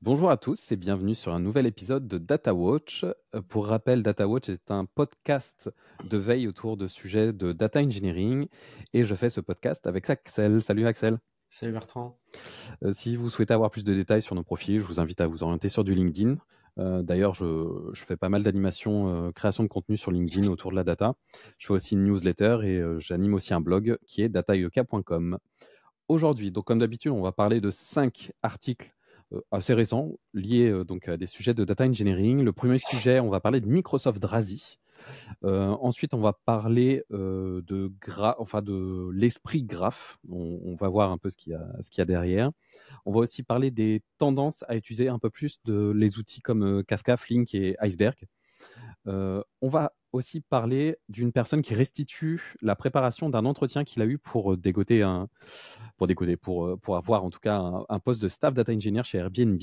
Bonjour à tous et bienvenue sur un nouvel épisode de Data Watch. Pour rappel, Data Watch est un podcast de veille autour de sujets de data engineering et je fais ce podcast avec Axel. Salut Axel. Salut Bertrand. Si vous souhaitez avoir plus de détails sur nos profils, je vous invite à vous orienter sur du LinkedIn. D'ailleurs, je fais pas mal d'animation, création de contenu sur LinkedIn autour de la data. Je fais aussi une newsletter et j'anime aussi un blog qui est dataioka.com. Aujourd'hui, donc comme d'habitude, on va parler de 5 articles assez récents liés donc à des sujets de data engineering. Le premier sujet, on va parler de Microsoft Drazy. Ensuite, on va parler de l'esprit graph. On va voir un peu ce qu'il y a derrière. On va aussi parler des tendances à utiliser un peu plus de les outils comme Kafka, Flink et Iceberg. On va aussi parler d'une personne qui restitue la préparation d'un entretien qu'il a eu pour avoir en tout cas un poste de staff data engineer chez Airbnb.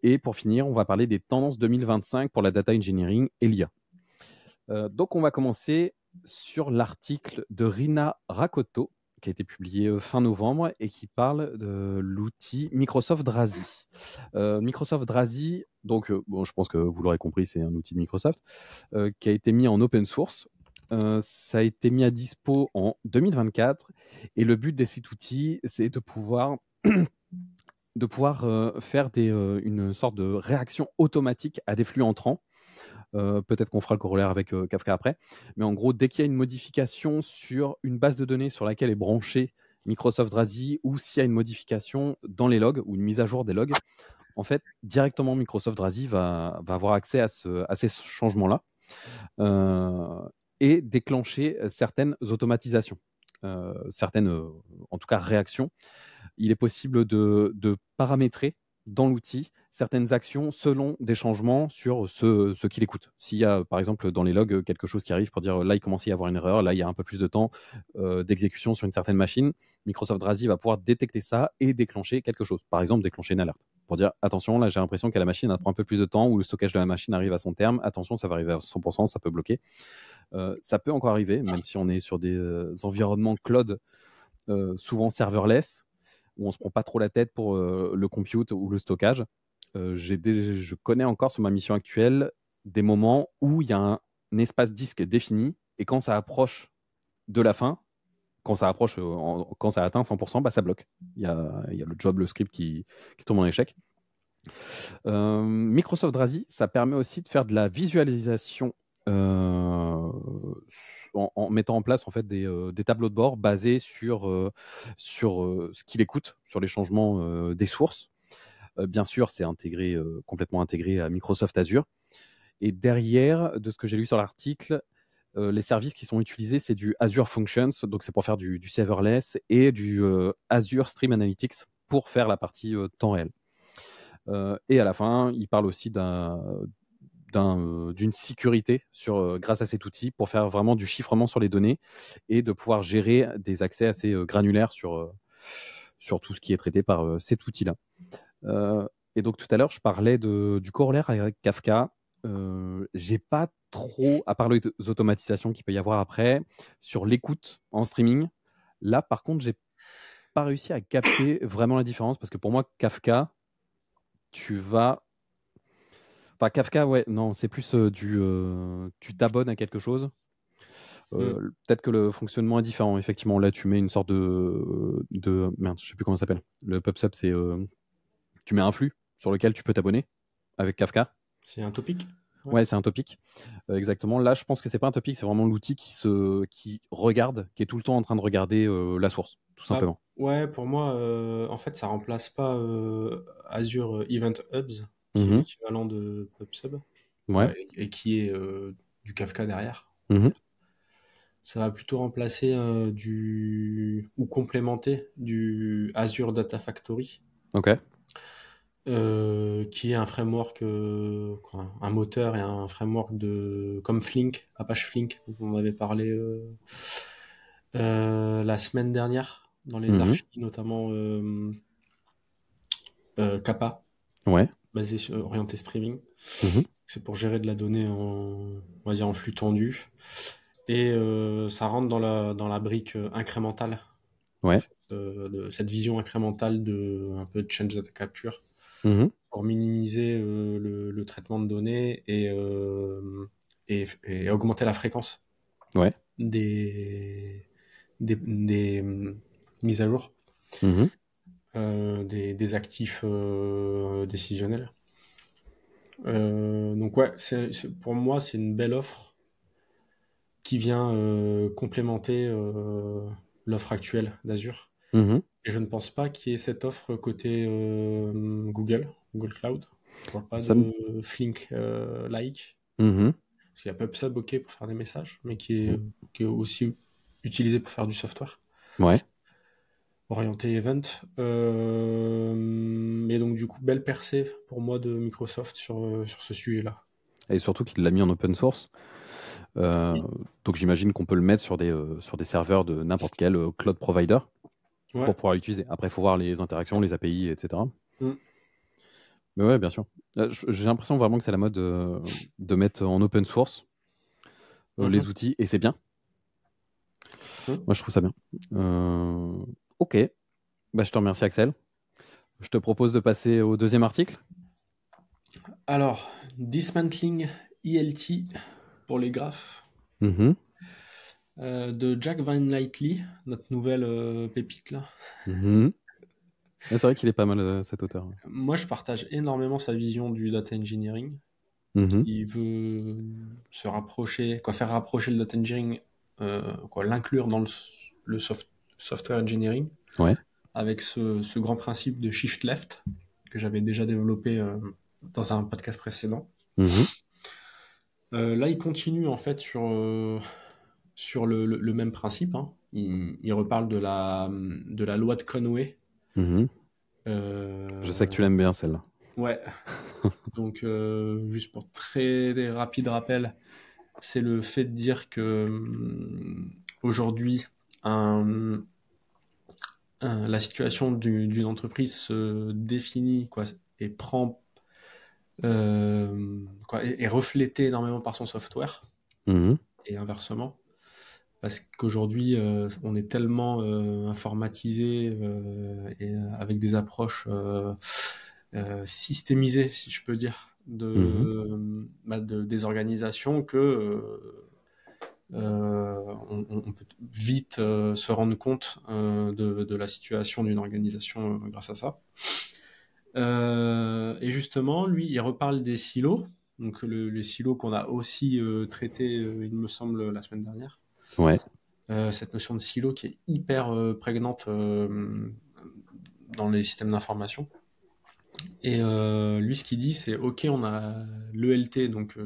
Et pour finir, on va parler des tendances 2025 pour la data engineering et l'IA. Donc on va commencer sur l'article de Rina Rakotto qui a été publié fin novembre et qui parle de l'outil Microsoft Drazy. Microsoft Drazy, donc je pense que vous l'aurez compris, c'est un outil de Microsoft qui a été mis en open source. Ça a été mis à dispo en 2024 et le but de cet outil, c'est de pouvoir faire une sorte de réaction automatique à des flux entrants. Peut-être qu'on fera le corollaire avec Kafka après. Mais en gros, dès qu'il y a une modification sur une base de données sur laquelle est branché Microsoft Drazy ou s'il y a une modification dans les logs ou une mise à jour des logs, en fait, directement Microsoft Drazy va avoir accès à ces changements-là et déclencher certaines automatisations, certaines, en tout cas, réactions. Il est possible de paramétrer dans l'outil certaines actions selon des changements sur ce qu'il écoute. S'il y a, par exemple, dans les logs, quelque chose qui arrive pour dire là, il commence à y avoir une erreur, là, il y a un peu plus de temps d'exécution sur une certaine machine, Microsoft Drazy va pouvoir détecter ça et déclencher quelque chose. Par exemple, déclencher une alerte pour dire attention, là, j'ai l'impression que la machine elle prend un peu plus de temps ou le stockage de la machine arrive à son terme. Attention, ça va arriver à 100%, ça peut bloquer. Ça peut encore arriver, même si on est sur des environnements cloud, souvent serverless, où on se prend pas trop la tête pour le compute ou le stockage. Je connais encore sur ma mission actuelle des moments où il y a un espace disque défini et quand ça approche de la fin, quand ça atteint 100%, bah, ça bloque. Il y a le job, le script qui tombe en échec. Microsoft Drazy, ça permet aussi de faire de la visualisation en mettant en place en fait des tableaux de bord basés sur ce qu'il écoute, sur les changements des sources. Bien sûr, c'est complètement intégré à Microsoft Azure. Et derrière, de ce que j'ai lu sur l'article, les services qui sont utilisés, c'est du Azure Functions, donc c'est pour faire du serverless, et du Azure Stream Analytics pour faire la partie temps réel. Et à la fin, il parle aussi d'une sécurité grâce à cet outil pour faire vraiment du chiffrement sur les données et de pouvoir gérer des accès assez granulaires sur tout ce qui est traité par cet outil-là. Et donc tout à l'heure, je parlais du corollaire avec Kafka. J'ai pas trop, à part les automatisations qu'il peut y avoir après, sur l'écoute en streaming. Là, par contre, j'ai pas réussi à capter vraiment la différence parce que pour moi, Kafka, tu vas. Enfin, Kafka, ouais, non, c'est plus tu t'abonnes à quelque chose. Peut-être que le fonctionnement est différent. Effectivement, là, tu mets une sorte merde, je sais plus comment ça s'appelle. Le PubSub, c'est tu mets un flux sur lequel tu peux t'abonner avec Kafka. C'est un topic? Ouais, c'est un topic. Exactement. Là, je pense que c'est pas un topic, c'est vraiment l'outil qui regarde, qui est tout le temps en train de regarder la source, tout simplement. Ouais, pour moi, en fait, ça remplace pas Azure Event Hubs, qui est Mhm. l'équivalent de PubSub, Ouais. et qui est du Kafka derrière, on va Mhm. dire. Ça va plutôt remplacer ou complémenter du Azure Data Factory, Ok. qui est un framework, un moteur et un framework comme Flink, Apache Flink, dont on avait parlé la semaine dernière dans les Mhm. archives, notamment Kappa, Ouais. basé sur orienté streaming. Mhm. C'est pour gérer de la donnée on va dire en flux tendu. Et ça rentre dans la brique incrémentale, en Ouais. fait, de cette vision incrémentale un peu de change data capture, Mhm. pour minimiser le traitement de données et augmenter la fréquence Ouais. des mises à jour Mhm. des actifs décisionnels. Donc ouais, pour moi, c'est une belle offre qui vient complémenter l'offre actuelle d'Azure. Mhm. Et je ne pense pas qu'il y ait cette offre côté Google Cloud. Je ne parle pas Ça me- de Flink-like, Mhm. parce qu'il y a PubSub OK pour faire des messages, mais qui est aussi utilisé pour faire du software Ouais. orienté event. Et donc du coup, belle percée pour moi de Microsoft sur ce sujet-là. Et surtout qu'il l'a mis en open source. Oui. Donc j'imagine qu'on peut le mettre sur des serveurs de n'importe quel cloud provider Ouais. pour pouvoir l'utiliser. Après, il faut voir les interactions, les API, etc. Mm. Mais ouais, bien sûr. J'ai l'impression vraiment que c'est la mode de mettre en open source les outils, et c'est bien. Mm. Moi, je trouve ça bien. Ok. Bah, je te remercie, Axel. Je te propose de passer au deuxième article. Alors, Dismantling ELT pour les graphes Mhm. de Jack Van Lightly, notre nouvelle pépite là. Mhm. Ouais, c'est vrai qu'il est pas mal, cet auteur. Moi, je partage énormément sa vision du data engineering. Mhm. Il veut se rapprocher, faire rapprocher le data engineering, l'inclure dans le software engineering, Ouais. avec ce grand principe de shift left que j'avais déjà développé dans un podcast précédent. Mhm. Là, il continue en fait sur le même principe. Hein. Il reparle de la loi de Conway. Mhm. Euh, Je sais que tu l'aimes bien, celle-là. ouais. Donc, juste pour très rapide rappel, c'est le fait de dire que aujourd'hui, la situation d'une entreprise se définit et prend est reflétée énormément par son software Mhm. et inversement. Parce qu'aujourd'hui, on est tellement informatisé et avec des approches systémisées, si je peux dire, Mhm. des organisations que on peut vite se rendre compte de la situation d'une organisation grâce à ça. Et justement, lui, il reparle des silos, donc les silos qu'on a aussi traités, il me semble, la semaine dernière. Ouais. Cette notion de silo qui est hyper prégnante dans les systèmes d'information. Et lui, ce qu'il dit, c'est OK, on a l'ELT, donc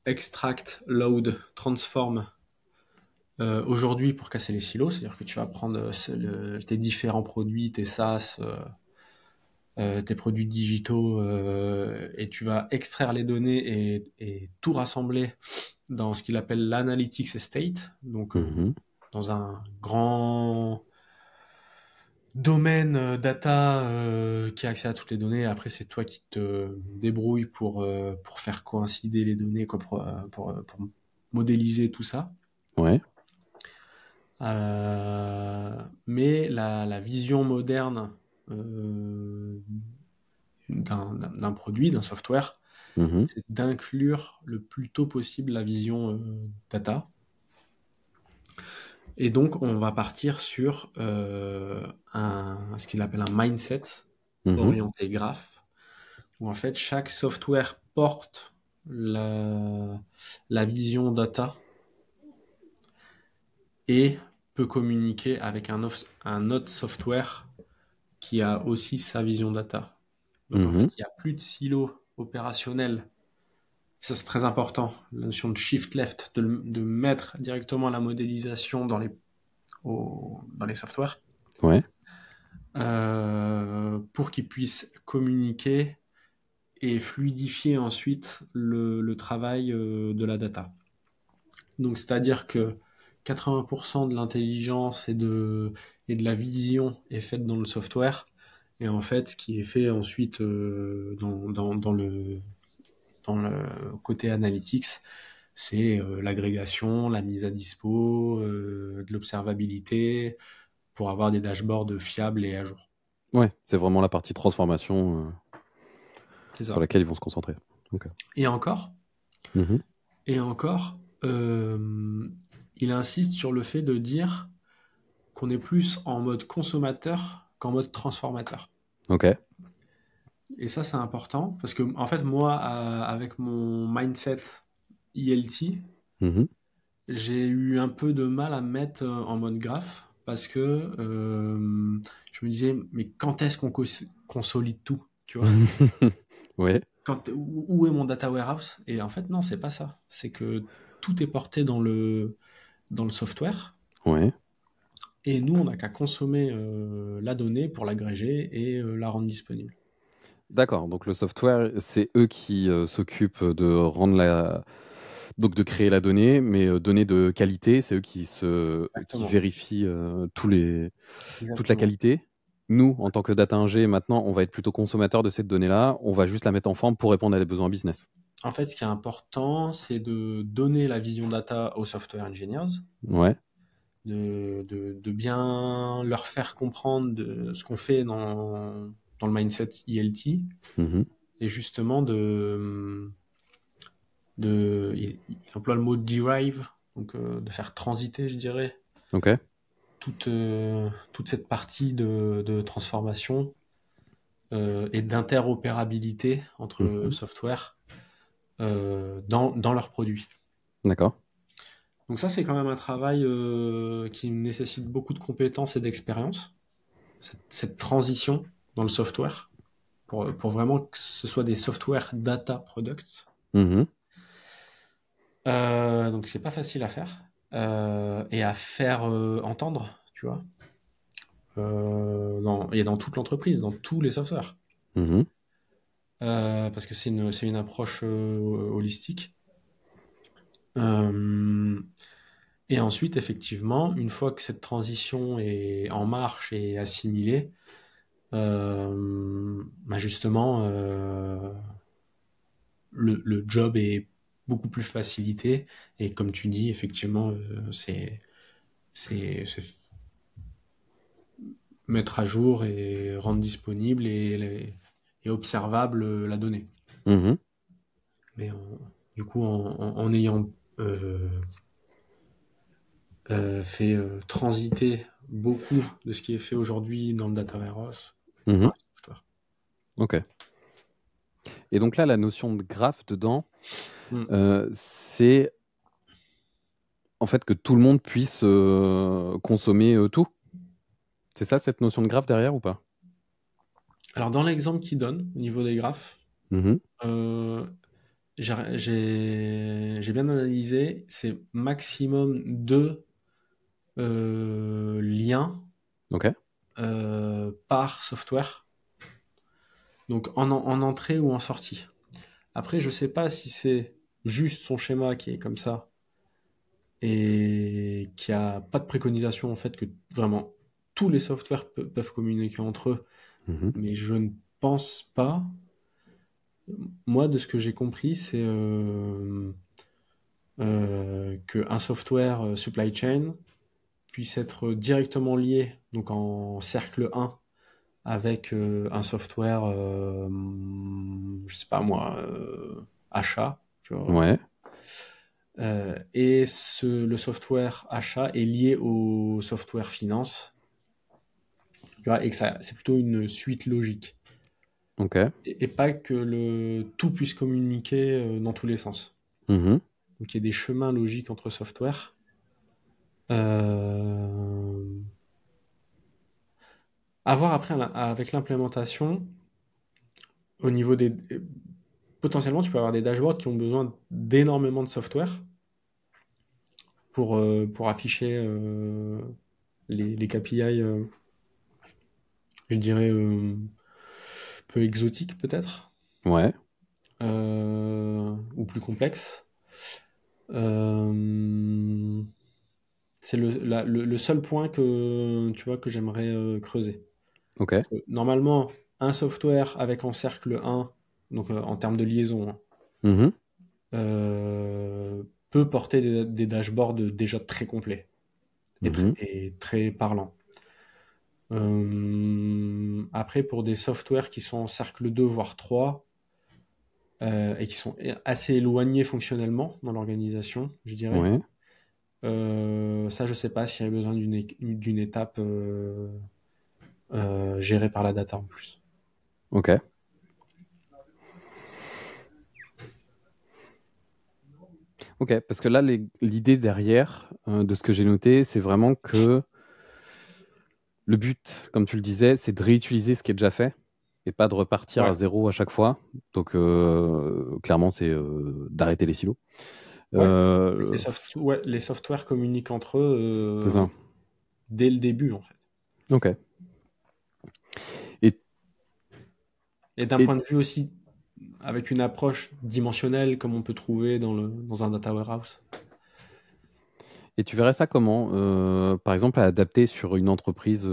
extract, load, transform, aujourd'hui pour casser les silos, c'est-à-dire que tu vas prendre tes différents produits, tes SaaS, tes produits digitaux, et tu vas extraire les données et tout rassembler dans ce qu'il appelle l'analytics estate, donc Mhm. dans un grand domaine data qui a accès à toutes les données. Après, c'est toi qui te débrouilles pour faire coïncider les données, pour modéliser tout ça. Ouais. Mais la vision moderne d'un produit, d'un software, Mhm. c'est d'inclure le plus tôt possible la vision data. Et donc, on va partir sur ce qu'il appelle un mindset Mhm. orienté graph, où en fait, chaque software porte la vision data et peut communiquer avec un autre software qui a aussi sa vision data. Donc en Mhm. fait, il n'y a plus de silo opérationnel. Ça, c'est très important. La notion de shift left, de mettre directement la modélisation dans les softwares Ouais. pour qu'ils puissent communiquer et fluidifier ensuite le travail de la data. Donc, c'est-à-dire que 80% de l'intelligence et de la vision est faite dans le software. Et en fait, ce qui est fait ensuite dans le côté analytics, c'est l'agrégation, la mise à dispo, de l'observabilité pour avoir des dashboards fiables et à jour. Ouais. C'est vraiment la partie transformation. C'est sur ça. laquelle ils vont se concentrer. Ok. Et encore, Mhm. et encore, il insiste sur le fait de dire qu'on est plus en mode consommateur qu'en mode transformateur. Ok. Et ça, c'est important parce que, en fait, moi, avec mon mindset ELT, Mhm. j'ai eu un peu de mal à me mettre en mode graph parce que je me disais, mais quand est-ce qu'on consolide tout, tu vois? Ouais. Où est mon data warehouse? Et en fait, non, c'est pas ça. C'est que tout est porté dans le software. Ouais. Et nous, on n'a qu'à consommer la donnée pour l'agréger et la rendre disponible. D'accord. Donc le software, c'est eux qui s'occupent de rendre donc de créer la donnée, mais donnée de qualité, c'est eux qui Exactement. vérifient toute la Exactement. qualité. Nous, en tant que data ingé, maintenant, on va être plutôt consommateur de cette donnée-là. On va juste la mettre en forme pour répondre à des besoins business. En fait, ce qui est important, c'est de donner la vision data aux software engineers, Ouais. de bien leur faire comprendre ce qu'on fait dans le mindset ELT, Mhm. et justement il emploie le mot derive, donc de faire transiter, je dirais, Ok. toute cette partie de transformation et d'interopérabilité entre Mhm. software dans leurs produits. D'accord. Donc ça, c'est quand même un travail qui nécessite beaucoup de compétences et d'expérience, cette transition dans le software, pour vraiment que ce soit des software data products. Mhm. Donc c'est pas facile à faire et à faire entendre, tu vois, et dans toute l'entreprise, dans tous les softwares. Mhm. Parce que c'est une approche holistique. Euh, et ensuite, effectivement, une fois que cette transition est en marche et assimilée, bah justement, le job est beaucoup plus facilité. Et comme tu dis, effectivement, c'est mettre à jour et rendre disponible et observable la donnée. Mhm. Mais du coup, en ayant fait transiter beaucoup de ce qui est fait aujourd'hui dans le data warehouse Mhm. par les software. Ok. Et donc là, la notion de graphe dedans, Mm. c'est en fait que tout le monde puisse consommer tout. C'est ça cette notion de graphe derrière ou pas? Alors, dans l'exemple qu'il donne au niveau des graphes, Mhm. euh, j'ai bien analysé, c'est maximum deux liens Ok. par software, donc en entrée ou en sortie. Après, je sais pas si c'est juste son schéma qui est comme ça et qui a pas de préconisation en fait que vraiment tous les softwares peuvent communiquer entre eux, Mhm. mais je ne pense pas. Moi, de ce que j'ai compris, c'est qu'un software supply chain puisse être directement lié, donc en cercle 1, avec un software, je sais pas moi, achat, tu vois. Ouais. Et le software achat est lié au software finance, tu vois, et que c'est plutôt une suite logique. Ok. Et pas que tout puisse communiquer dans tous les sens. Mhm. Donc il y a des chemins logiques entre software. Euh, À voir après avec l'implémentation, au niveau des. Potentiellement, tu peux avoir des dashboards qui ont besoin d'énormément de software pour afficher les KPI, je dirais, peu exotiques peut-être, Ouais. ou plus complexes. Euh, c'est le seul point que tu vois que j'aimerais creuser. Ok. Normalement, un software avec en cercle 1, donc en termes de liaison, hein, Mhm. peut porter des dashboards déjà très complets Mhm. et très parlants. Après, pour des softwares qui sont en cercle 2, voire 3, et qui sont assez éloignés fonctionnellement dans l'organisation, je dirais. Ouais. Ça, je sais pas s'il y a besoin d'une étape gérée par la data en plus. Ok. Ok, parce que là, l'idée derrière de ce que j'ai noté, c'est vraiment que le but, comme tu le disais, c'est de réutiliser ce qui est déjà fait et pas de repartir Ouais. à zéro à chaque fois. Donc, clairement, c'est d'arrêter les silos. Ouais. Euh, Les softwares communiquent entre eux c'est ça. dès le début, en fait. Ok. Et, Et d'un et, point de vue aussi, avec une approche dimensionnelle, comme on peut trouver dans un data warehouse. et tu verrais ça comment par exemple, à adapter sur une entreprise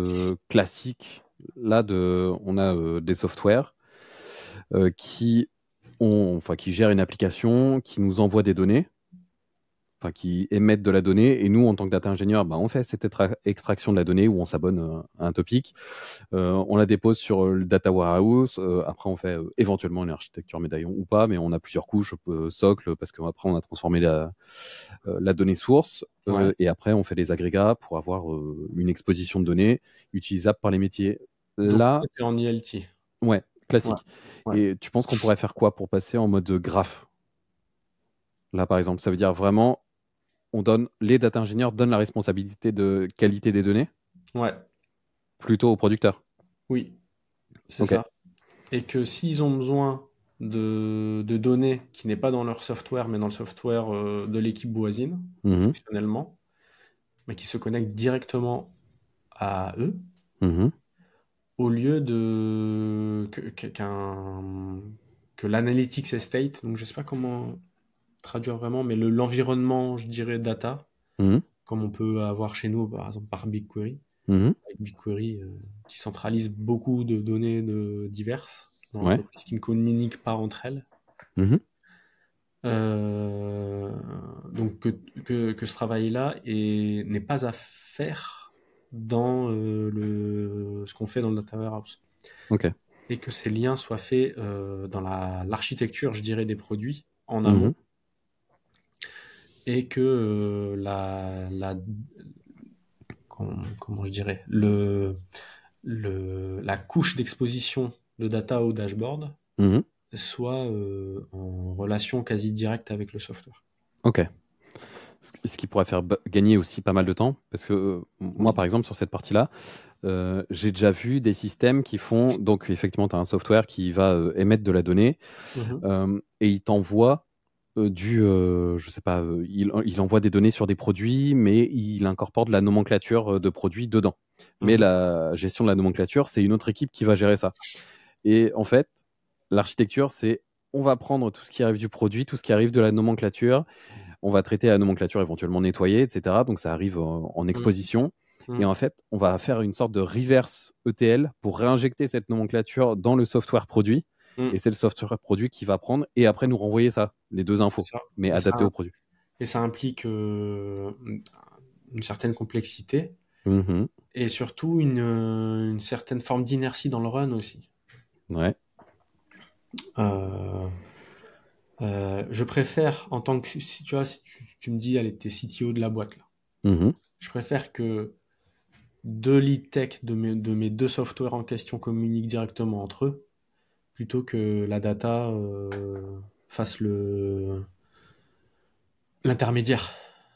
classique. Là, on a des softwares qui gèrent une application, qui nous envoie des données, enfin qui émettent de la donnée, et nous, en tant que data ingénieur, on fait cette extraction de la donnée où on s'abonne à un topic, on la dépose sur le data warehouse, après on fait éventuellement une architecture médaillon ou pas, mais on a plusieurs couches, socle, parce qu'après on a transformé la donnée source, Ouais. et après on fait des agrégats pour avoir une exposition de données utilisable par les métiers. Donc, Là, toi, t'es en ELT. ouais, Ouais. classique. Ouais. Et tu penses qu'on pourrait faire quoi pour passer en mode graphe? Là, par exemple, ça veut dire vraiment, les data ingénieurs donnent la responsabilité de qualité des données Ouais. plutôt aux producteurs. Oui, c'est Ok. ça. Et que s'ils ont besoin de données qui n'est pas dans leur software, mais dans le software de l'équipe voisine, Mhm. fonctionnellement, mais qui se connectent directement à eux, Mhm. au lieu que l'analytics estate, donc je sais pas comment traduire vraiment, mais l'environnement, je dirais, data, Mhm. comme on peut avoir chez nous, par exemple, par BigQuery, Mhm. avec BigQuery qui centralise beaucoup de données diverses dans Ouais. l'entreprise qui ne communiquent pas entre elles. Mhm. Euh, donc que ce travail-là n'est pas à faire dans ce qu'on fait dans le data warehouse. Ok. Et que ces liens soient faits dans l'architecture, je dirais, des produits en amont, Mhm. et que comment je dirais, la couche d'exposition de data au dashboard Mhm. soit en relation quasi directe avec le software. Ok. Ce qui pourrait faire gagner aussi pas mal de temps, parce que moi, Oui. par exemple, sur cette partie-là, j'ai déjà vu des systèmes qui font, donc effectivement, tu as un software qui va émettre de la donnée, Mhm. et il t'envoie je sais pas, il envoie des données sur des produits, mais il incorpore de la nomenclature de produits dedans. Mais Mhm. la gestion de la nomenclature, c'est une autre équipe qui va gérer ça. Et en fait, l'architecture, c'est on va prendre tout ce qui arrive du produit, tout ce qui arrive de la nomenclature, on va traiter la nomenclature éventuellement nettoyer, etc. Donc ça arrive en Mhm. exposition. Et Mhm. en fait, on va faire une sorte de reverse ETL pour réinjecter cette nomenclature dans le software produit. Et Mhm. c'est le software produit qui va prendre et après nous renvoyer ça, les deux infos, Ça. mais Et adaptées ça, au produit. et ça implique une certaine complexité Mhm. et surtout une certaine forme d'inertie dans le run aussi. Ouais. Euh, je préfère, en tant que, si tu vois, si tu me dis, allez, t'es CTO de la boîte, là. Mhm. Je préfère que deux lead tech de mes deux softwares en question communiquent directement entre eux, plutôt que la data fasse l'intermédiaire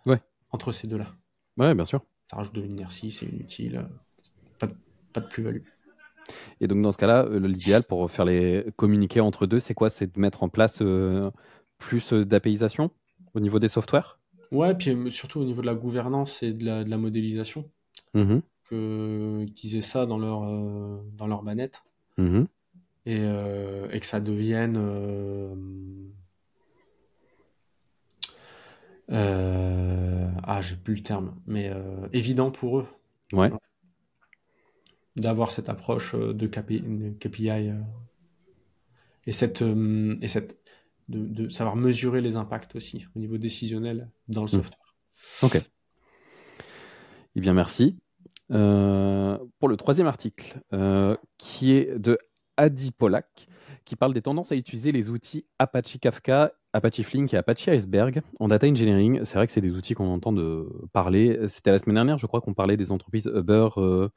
Ouais. entre ces deux-là. Ouais, bien sûr. Ça rajoute de l'inertie, c'est inutile, pas de, pas de plus-value. Et donc dans ce cas-là, l'idéal pour faire les communiquer entre deux, c'est quoi? C'est de mettre en place plus d'APIsation au niveau des softwares? Ouais, puis surtout au niveau de la gouvernance et de la modélisation, Mhm. qu'ils aient ça dans leur manette Mhm. et que ça devienne j'ai plus le terme, mais évident pour eux Ouais. d'avoir cette approche de KPI et de savoir mesurer les impacts aussi au niveau décisionnel dans le Mhm. software. Ok. Eh bien, merci. Pour le troisième article, qui est de Adi Polak, qui parle des tendances à utiliser les outils Apache Kafka, Apache Flink et Apache Iceberg en data engineering. C'est vrai que c'est des outils qu'on entend parler. C'était la semaine dernière, je crois, qu'on parlait des entreprises Uber. Ouais,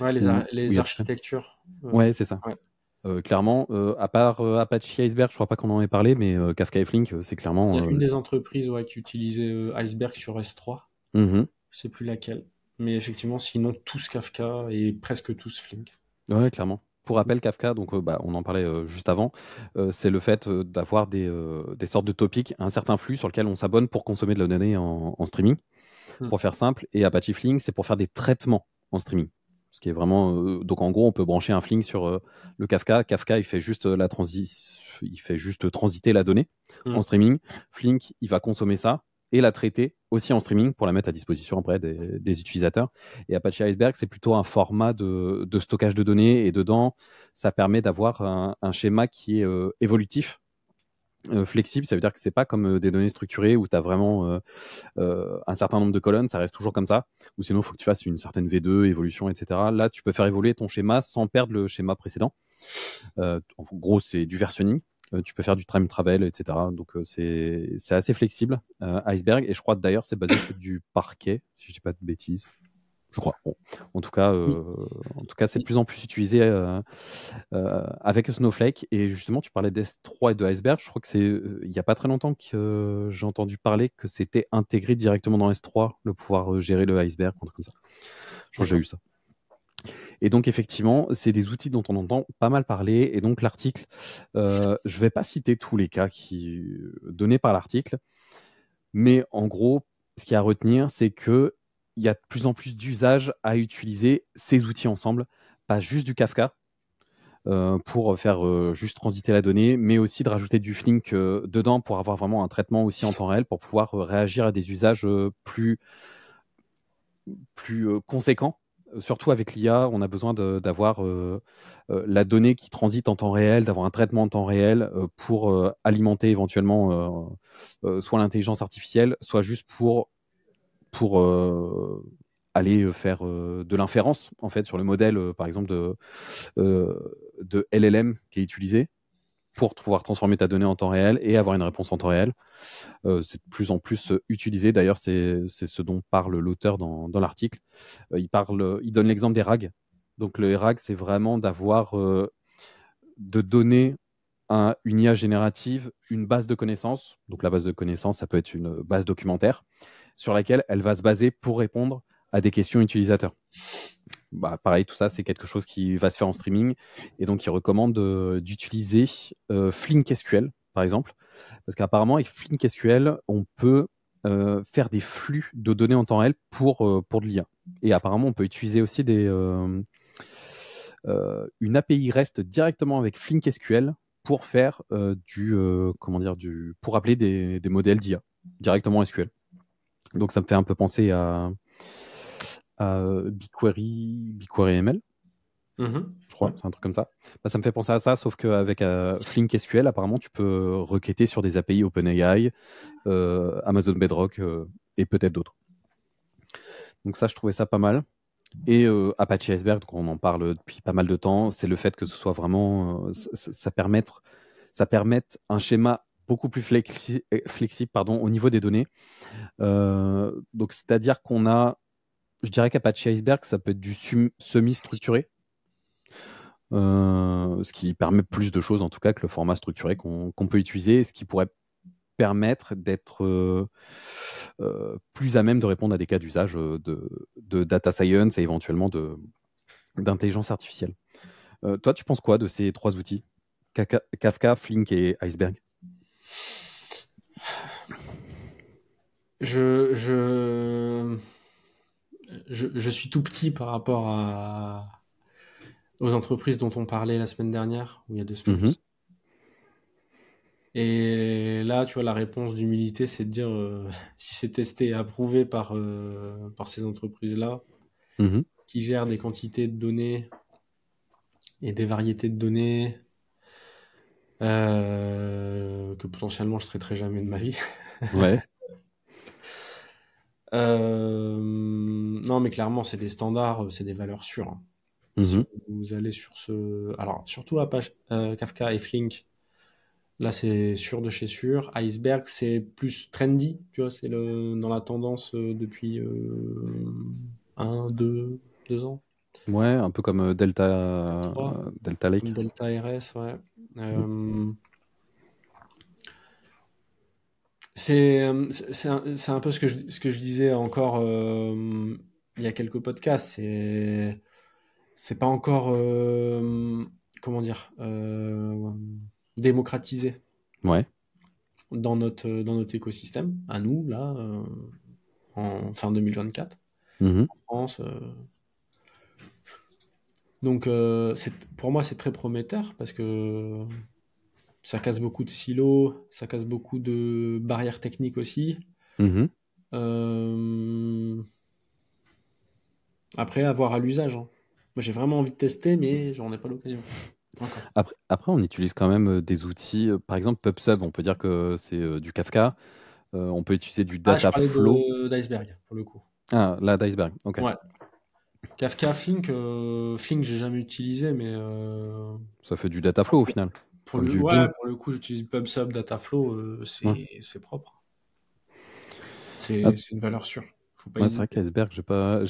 Où il les y a tout ça. architectures. Ouais, c'est ça. Ouais. Clairement, à part Apache Iceberg, je crois pas qu'on en ait parlé, mais Kafka et Flink, c'est Il y clairement. a une des entreprises qui utilisait Iceberg sur S3. Mhm. Je sais plus laquelle. Mais effectivement, sinon, tous Kafka et presque tous Flink. Ouais, clairement. Pour rappel, Kafka, donc on en parlait juste avant, c'est le fait d'avoir des sortes de topics, un certain flux sur lequel on s'abonne pour consommer de la donnée en streaming, pour faire simple. Et Apache Flink, c'est pour faire des traitements en streaming. Ce qui est vraiment. Donc en gros, on peut brancher un Flink sur le Kafka. Kafka, il fait juste il fait juste transiter la donnée en streaming. Flink, il va consommer ça et la traiter aussi en streaming pour la mettre à disposition après des utilisateurs. Et Apache Iceberg, c'est plutôt un format de stockage de données, et dedans, ça permet d'avoir un schéma qui est évolutif, flexible. Ça veut dire que c'est pas comme des données structurées où tu as vraiment un certain nombre de colonnes, ça reste toujours comme ça, ou sinon il faut que tu fasses une certaine V2, évolution, etc. Là, tu peux faire évoluer ton schéma sans perdre le schéma précédent. En gros, c'est du versionning. Tu peux faire du time travel, etc. Donc c'est assez flexible, Iceberg. Et je crois d'ailleurs c'est basé sur du Parquet, si je dis pas de bêtises. Je crois. Bon. En tout cas, c'est de plus en plus utilisé avec Snowflake. Et justement, tu parlais d'S3 et de Iceberg. Je crois que c'est il n'y a pas très longtemps que j'ai entendu parler que c'était intégré directement dans S3, le pouvoir gérer le Iceberg, un truc comme ça. Je crois que j'ai eu ça. Et donc, effectivement, c'est des outils dont on entend pas mal parler. Et donc, l'article, je ne vais pas citer tous les cas donnés par l'article, mais en gros, ce qu'il y a à retenir, c'est qu'il y a de plus en plus d'usages à utiliser ces outils ensemble, pas juste du Kafka pour faire juste transiter la donnée, mais aussi de rajouter du Flink dedans pour avoir vraiment un traitement aussi en temps réel pour pouvoir réagir à des usages plus conséquents. Surtout avec l'IA, on a besoin d'avoir la donnée qui transite en temps réel, d'avoir un traitement en temps réel pour alimenter éventuellement soit l'intelligence artificielle, soit juste pour aller faire de l'inférence en fait sur le modèle, par exemple de LLM qui est utilisé pour pouvoir transformer ta donnée en temps réel et avoir une réponse en temps réel. C'est de plus en plus utilisé. D'ailleurs, c'est ce dont parle l'auteur dans l'article. Il donne l'exemple des RAG. Donc, le RAG, c'est vraiment d'avoir, de donner à une IA générative une base de connaissances. Donc, la base de connaissances, ça peut être une base documentaire sur laquelle elle va se baser pour répondre à des questions utilisateurs. Bah, pareil, tout ça, c'est quelque chose qui va se faire en streaming. Et donc, il recommande d'utiliser Flink SQL, par exemple. Parce qu'apparemment, avec Flink SQL, on peut faire des flux de données en temps réel pour de l'IA. Et apparemment, on peut utiliser aussi une API REST directement avec Flink SQL pour faire pour appeler des modèles d'IA directement en SQL. Donc, ça me fait un peu penser à BigQuery ML, je crois, c'est un truc comme ça. Bah, ça me fait penser à ça, sauf qu'avec Flink SQL, apparemment, tu peux requêter sur des API OpenAI, Amazon Bedrock et peut-être d'autres. Donc ça, je trouvais ça pas mal. Et Apache Iceberg, donc on en parle depuis pas mal de temps, c'est le fait que ce soit vraiment... ça permette un schéma beaucoup plus flexible au niveau des données. Donc c'est-à-dire qu'on a... Je dirais qu'Apache Iceberg, ça peut être du semi-structuré, ce qui permet plus de choses en tout cas que le format structuré qu'on peut utiliser, ce qui pourrait permettre d'être plus à même de répondre à des cas d'usage de data science et éventuellement d'intelligence artificielle. Toi, tu penses quoi de ces trois outils, Kafka, Flink et Iceberg? Je suis tout petit par rapport aux entreprises dont on parlait la semaine dernière, ou il y a 2 semaines. Et là, tu vois, la réponse d'humilité, c'est de dire si c'est testé et approuvé par ces entreprises-là, qui gèrent des quantités de données et des variétés de données que potentiellement je ne traiterai jamais de ma vie. Ouais. Non, mais clairement, c'est des standards, c'est des valeurs sûres. Si Mhm. vous allez sur ce... Alors, surtout Apache, Kafka et Flink, là, c'est sûr de chez sûr. Iceberg, c'est plus trendy, tu vois, c'est dans la tendance depuis 2 ans, Ouais, un peu comme trois, Delta comme Lake. Delta RS, ouais. Mm. C'est un peu ce que je disais encore il y a quelques podcasts. C'est pas encore, comment dire, démocratisé Ouais. dans notre écosystème, à nous, là, en fin 2024, Mhm. en France. Donc, pour moi, c'est très prometteur parce que ça casse beaucoup de silos, ça casse beaucoup de barrières techniques aussi. Mhm. Euh, Après, à voir à l'usage, hein. Moi, j'ai vraiment envie de tester, mais j'en ai pas l'occasion encore. Après, on utilise quand même des outils. Par exemple, PubSub, on peut dire que c'est du Kafka. On peut utiliser du Ah, je parlais Dataflow. d'iceberg, pour le coup. Ah, là, d'Iceberg. Ok. Ouais. Kafka, Flink, j'ai jamais utilisé, mais Ça fait du Dataflow au final, comme du ouais, BIM. pour le coup, j'utilise PubSub, Dataflow, Ouais, c'est propre. ah, C'est une valeur sûre. Faut pas ouais, c'est vrai hésiter. qu'Iceberg, j'ai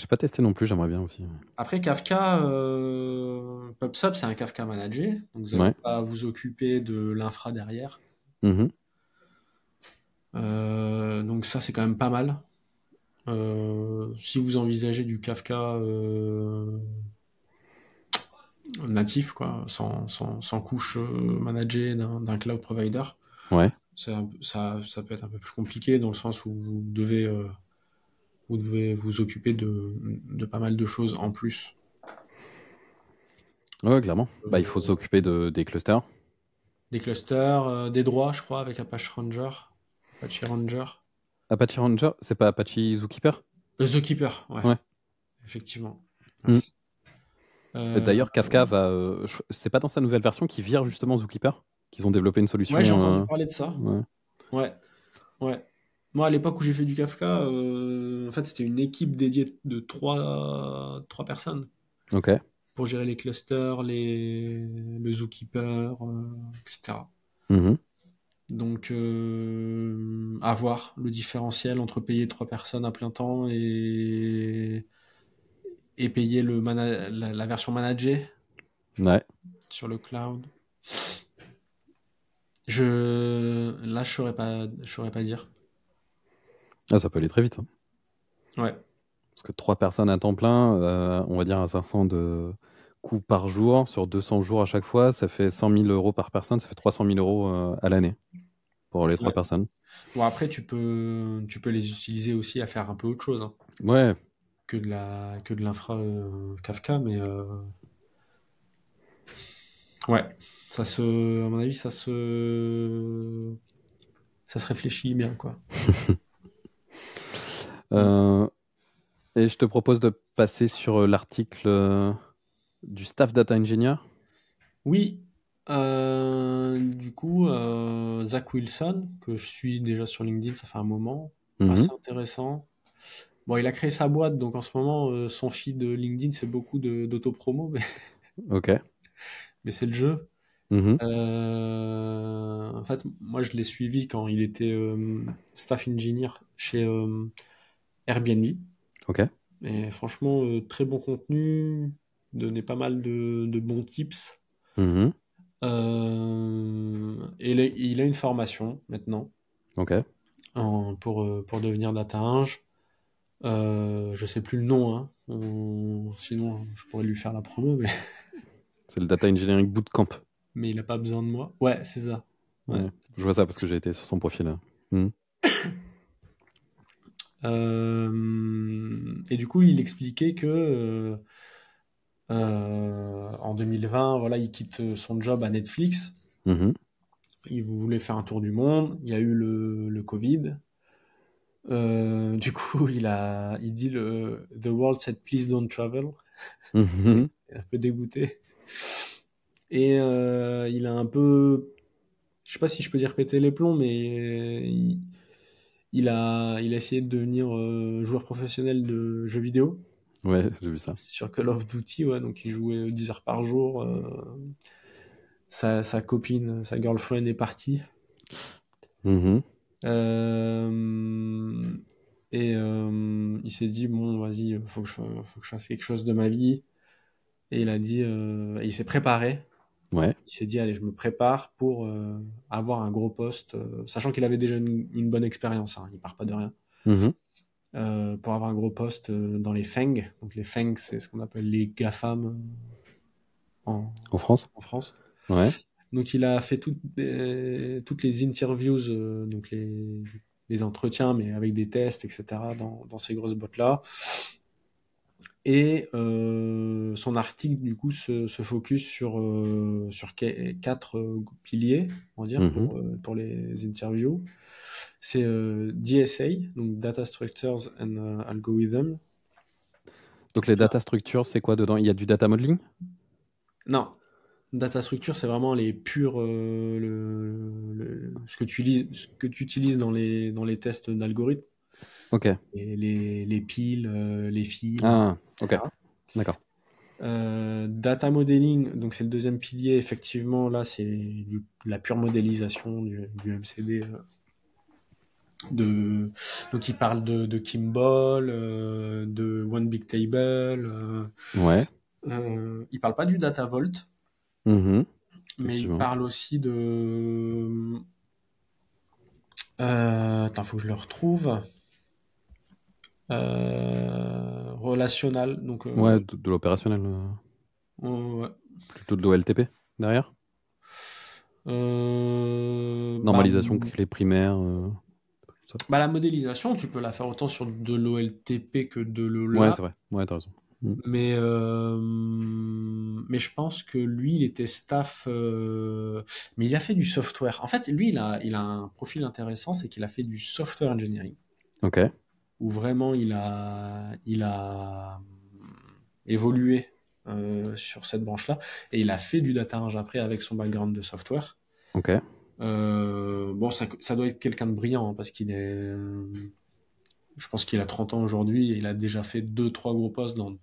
pas testé non plus, j'aimerais bien aussi. Après, Kafka, PubSub, c'est un Kafka managé, donc vous n'avez Ouais. pas à vous occuper de l'infra derrière. Mhm. Donc ça, c'est quand même pas mal. Si vous envisagez du Kafka natif, quoi, sans couche managée d'un cloud provider, Ouais. ça peut être un peu plus compliqué dans le sens où vous devez vous occuper de pas mal de choses en plus. Ouais, clairement. Bah, il faut Euh, s'occuper des clusters. des clusters, des droits, je crois, avec Apache Ranger. Apache Ranger. Apache Ranger, c'est pas Apache Zookeeper? Zookeeper, ouais, Ouais. effectivement. Ouais. Mm. Euh, D'ailleurs, Kafka va. C'est pas dans sa nouvelle version qui vire justement Zookeeper? Qu'ils ont développé une ouais, j'ai solution. entendu parler de ça. Ouais. Ouais, ouais. Moi, à l'époque où j'ai fait du Kafka, en fait, c'était une équipe dédiée de trois personnes Ok. pour gérer les clusters, le zookeeper, etc. Mhm. Donc, à voir le différentiel entre payer 3 personnes à plein temps et payer la version managée Ouais. sur le cloud. Là, je saurais pas dire. Ah, ça peut aller très vite, hein. Ouais, Parce que 3 personnes à temps plein, on va dire à 500 de coûts par jour, sur 200 jours à chaque fois, ça fait 100 000 euros par personne, ça fait 300 000 euros à l'année pour les trois ouais. personnes. Bon, après, tu peux les utiliser aussi à faire un peu autre chose, hein, Ouais, que de l'infra Kafka, mais ouais, à mon avis, ça se réfléchit bien, quoi. Mm. Euh, et je te propose de passer sur l'article du staff data engineer. Oui, du coup, Zach Wilson, que je suis déjà sur LinkedIn, ça fait un moment, Mhm. assez intéressant. Bon, il a créé sa boîte, donc en ce moment, son feed de LinkedIn, c'est beaucoup d'auto-promo, mais, Ok. mais c'est le jeu. Mhm. En fait, moi, je l'ai suivi quand il était staff engineer chez Airbnb. Ok. Et franchement, très bon contenu, donnait pas mal de bons tips. Mhm. Et il a une formation maintenant Ok. pour devenir data eng. Je sais plus le nom, hein. Sinon, je pourrais lui faire la promo, mais, C'est le data engineering bootcamp. mais il a pas besoin de moi. Ouais, c'est ça. Ouais. Ouais. Je vois ça parce que j'ai été sur son profil, là. Mhm. Et du coup, il expliquait que en 2020, voilà, il quitte son job à Netflix. Mhm. Il voulait faire un tour du monde. Il y a eu le Covid. Du coup, il dit The world said please don't travel. Mhm. Il est un peu dégoûté. Et il a un peu, je sais pas si je peux dire péter les plombs, mais il a essayé de devenir joueur professionnel de jeux vidéo. Ouais, j'ai vu ça. sur Call of Duty, ouais, donc il jouait 10 heures par jour. Sa copine, sa girlfriend est partie. Mhm. Euh, il s'est dit, bon, vas-y, faut que je fasse quelque chose de ma vie. Et il a dit, il s'est préparé. Ouais. Il s'est dit, allez, je me prépare pour avoir un gros poste, sachant qu'il avait déjà une bonne expérience, hein, il part pas de rien. Mhm. Pour avoir un gros poste dans les FANG. Donc les FANG, c'est ce qu'on appelle les GAFAM En France? en France. Ouais. Donc il a fait toutes les interviews, donc les entretiens, mais avec des tests, etc., dans ces grosses boîtes-là. Et son article, du coup, se focus sur 4 piliers, on va dire, Mhm. pour les interviews. C'est DSA, donc Data Structures and Algorithms. Donc les data structures, c'est quoi dedans? Il y a du data modeling? Non, data structure, c'est vraiment les purs, ce que tu utilises dans les tests d'algorithmes, Ok. et les piles, les fils, Ah, ok. etc. D'accord. Data modeling, donc c'est le deuxième pilier. Effectivement, là, c'est de la pure modélisation du MCD. Donc, il parle de Kimball, de One Big Table. Ouais. Il parle pas du Data Vault, Mhm. mais il Effectivement. parle aussi de. Attends, faut que je le retrouve. Relationnel, donc Ouais, de l'opérationnel. ouais. Plutôt de l'OLTP derrière? Bah, Normalisation clé primaire. Ça. bah, la modélisation, tu peux la faire autant sur de l'OLTP que de Ouais, l'OLA, c'est vrai. Ouais, t'as raison. Mhm. mais je pense que lui, il était staff, mais il a fait du software. En fait, lui, il a un profil intéressant, c'est qu'il a fait du software engineering, Ok. où vraiment il a évolué sur cette branche-là, et il a fait du data eng après avec son background de software. Ok. Bon, ça doit être quelqu'un de brillant, hein, parce je pense qu'il a 30 ans aujourd'hui, et il a déjà fait 2-3 gros postes dans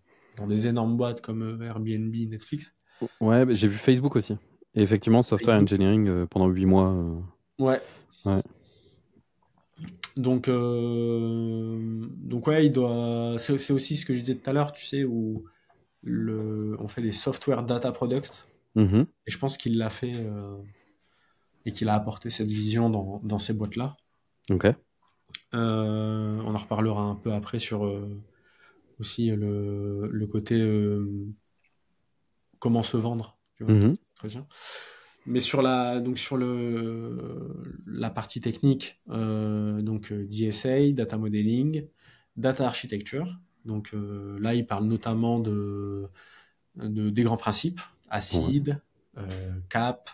des énormes boîtes comme Airbnb, Netflix. Ouais, bah, j'ai vu Facebook aussi. Et effectivement, software Facebook. engineering pendant 8 mois. Ouais. Ouais. Donc ouais, il doit. C'est aussi ce que je disais tout à l'heure, tu sais, où on fait des software data products. Mhm. Et je pense qu'il l'a fait et qu'il a apporté cette vision dans ces boîtes-là. Ok. On en reparlera un peu après sur aussi le côté comment se vendre, tu vois, Mhm. très bien. Mais donc sur la partie technique, donc DSA, data modeling, data architecture. Donc là, il parle notamment des grands principes, Ouais. ACID, CAP,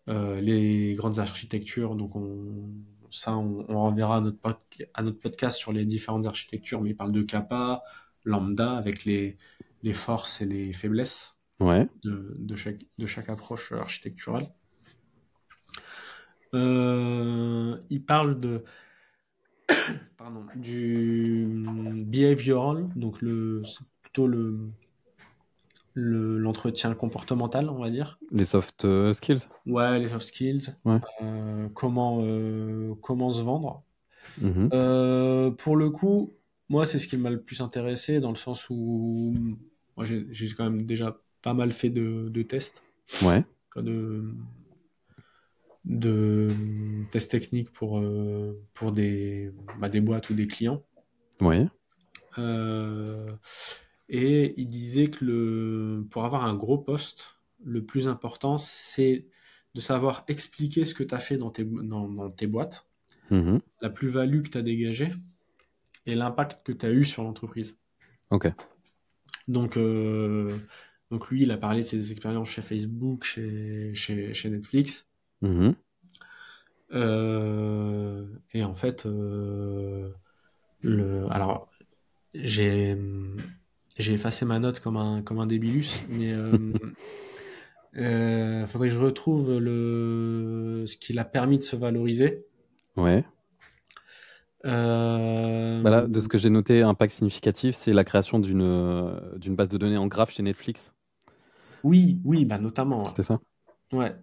les grandes architectures. Donc on renverra à notre podcast sur les différentes architectures, mais il parle de Kappa, Lambda, avec les forces et les faiblesses Ouais. de chaque approche architecturale. Il parle du behavioral, donc c'est plutôt l'entretien comportemental, on va dire. Les soft skills. Ouais, les soft skills, Ouais. comment se vendre. Mhm. Pour le coup, moi, c'est ce qui m'a le plus intéressé, dans le sens où moi, j'ai quand même déjà pas mal fait de tests, Ouais. quoi, de tests techniques pour des boîtes ou des clients. Ouais. Euh, et il disait que pour avoir un gros poste, le plus important, c'est de savoir expliquer ce que tu as fait dans tes boîtes, Mhm. la plus-value que tu as dégagée et l'impact que tu as eu sur l'entreprise. Ok. Donc, donc lui, il a parlé de ses expériences chez Facebook, chez Netflix. Mhm. Et en fait, alors, j'ai j'ai effacé ma note comme un débilus, mais faudrait que je retrouve ce qui l'a permis de se valoriser. Ouais. Là, de ce que j'ai noté, impact significatif, c'est la création d'une base de données en graphe chez Netflix. Oui, bah notamment. C'était ça? Ouais.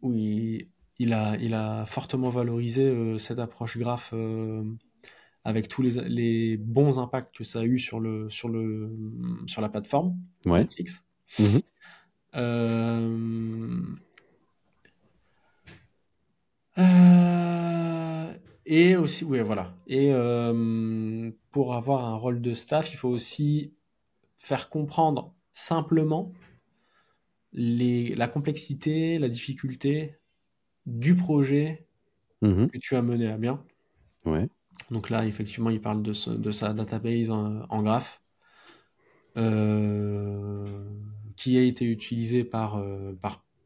Oui, il a fortement valorisé cette approche graph avec tous les bons impacts que ça a eu sur la plateforme Ouais. Netflix. Mhm. Et aussi, oui, voilà. Et pour avoir un rôle de staff, il faut aussi faire comprendre simplement la complexité, la difficulté du projet Mhm. que tu as mené à bien. Ouais. Donc là, effectivement, il parle de sa database en graph, qui a été utilisée par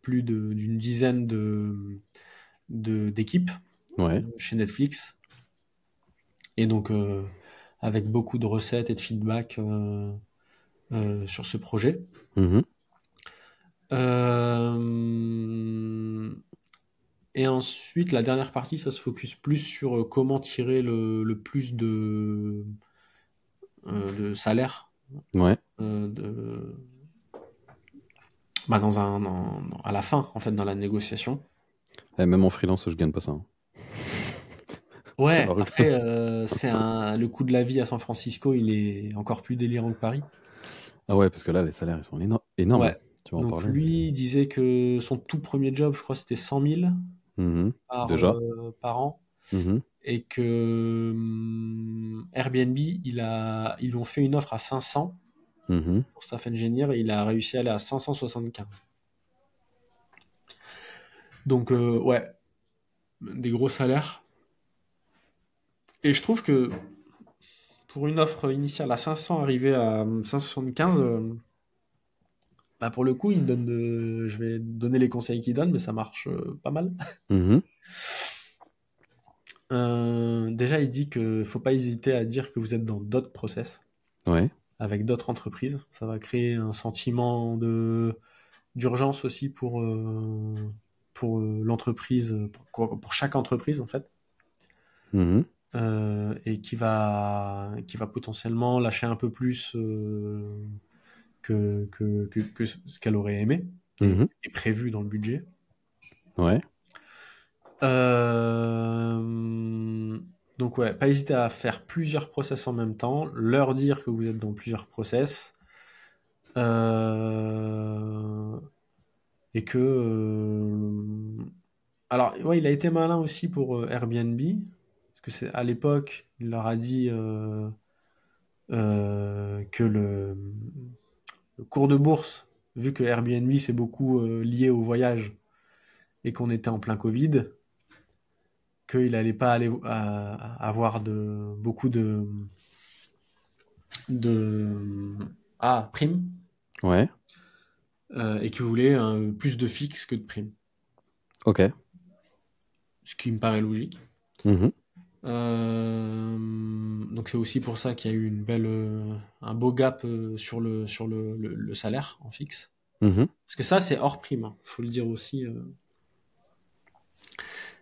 plus d'une dizaine d'équipes Ouais. chez Netflix. Et donc, avec beaucoup de recettes et de feedback sur ce projet. Mhm. Et ensuite, la dernière partie, ça se focus plus sur comment tirer le plus de salaire Ouais. à la fin, en fait, dans la négociation. Et même en freelance, je gagne pas ça. Hein. Ouais, Alors, après, le coût de la vie à San Francisco, il est encore plus délirant que Paris. Ah ouais, parce que là, les salaires, ils sont énormes. Ouais. Tu vas en Donc parler. lui, il disait que son tout premier job, je crois, c'était 100 000 Mhm. Déjà. par an. Mhm. Et que Airbnb, ils lui ont fait une offre à 500 Mhm. pour staff engineer et il a réussi à aller à 575. Donc, ouais, des gros salaires. Et je trouve que pour une offre initiale à 500, arriver à 575, bah pour le coup, je vais donner les conseils qu'il donne, mais ça marche pas mal. Mhm. Déjà, il dit qu'il ne faut pas hésiter à dire que vous êtes dans d'autres process Ouais. avec d'autres entreprises. Ça va créer un sentiment d'urgence aussi pour l'entreprise, pour chaque entreprise en fait. Mhm. Et qui va potentiellement lâcher un peu plus que ce qu'elle aurait aimé Mhm. et prévu dans le budget. Ouais. Donc ouais, pas hésiter à faire plusieurs process en même temps, leur dire que vous êtes dans plusieurs process, et que alors ouais, il a été malin aussi pour Airbnb, parce que c'est à l'époque, il leur a dit que le cours de bourse, vu que Airbnb c'est beaucoup lié au voyage et qu'on était en plein Covid, qu'il n'allait pas aller avoir beaucoup de primes, Ouais. et qu'il voulait plus de fixe que de primes. Ok. Ce qui me paraît logique. Mhm. Donc c'est aussi pour ça qu'il y a eu un beau gap sur le salaire en fixe. Mhm. Parce que ça, c'est hors prime. Faut le dire aussi.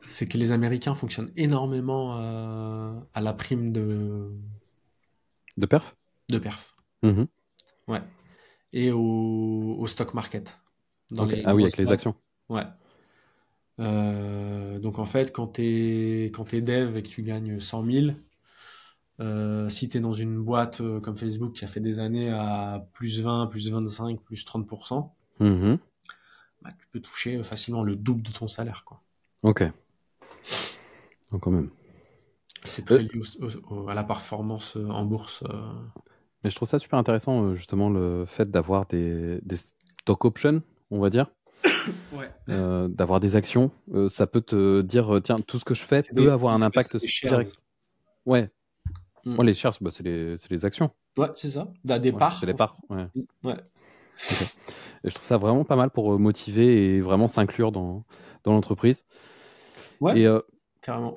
C'est que les Américains fonctionnent énormément à la prime de perf? perf. Mhm. Ouais. Et au stock market. Dans Ok. les Ah oui, grosses avec les boîtes. actions. Ouais. Donc en fait, quand t'es dev et que tu gagnes 100 000, si tu es dans une boîte comme Facebook qui a fait des années à plus 20, plus 25, plus 30%, Mhm. bah, tu peux toucher facilement le double de ton salaire, quoi. Ok. Donc, quand même. C'est très lié à la performance en bourse. Mais je trouve ça super intéressant, justement, le fait d'avoir des stock options, on va dire. Ouais. D'avoir des actions. Ça peut te dire, tiens, tout ce que je fais peut avoir un impact direct. Ouais. Mm. Ouais, les shares, bah, c'est les actions. Ouais, c'est ça. Des Ouais, parts. c'est les parts. Ouais. Ouais. Okay. Et je trouve ça vraiment pas mal pour motiver et vraiment s'inclure dans l'entreprise. Ouais, Et, carrément.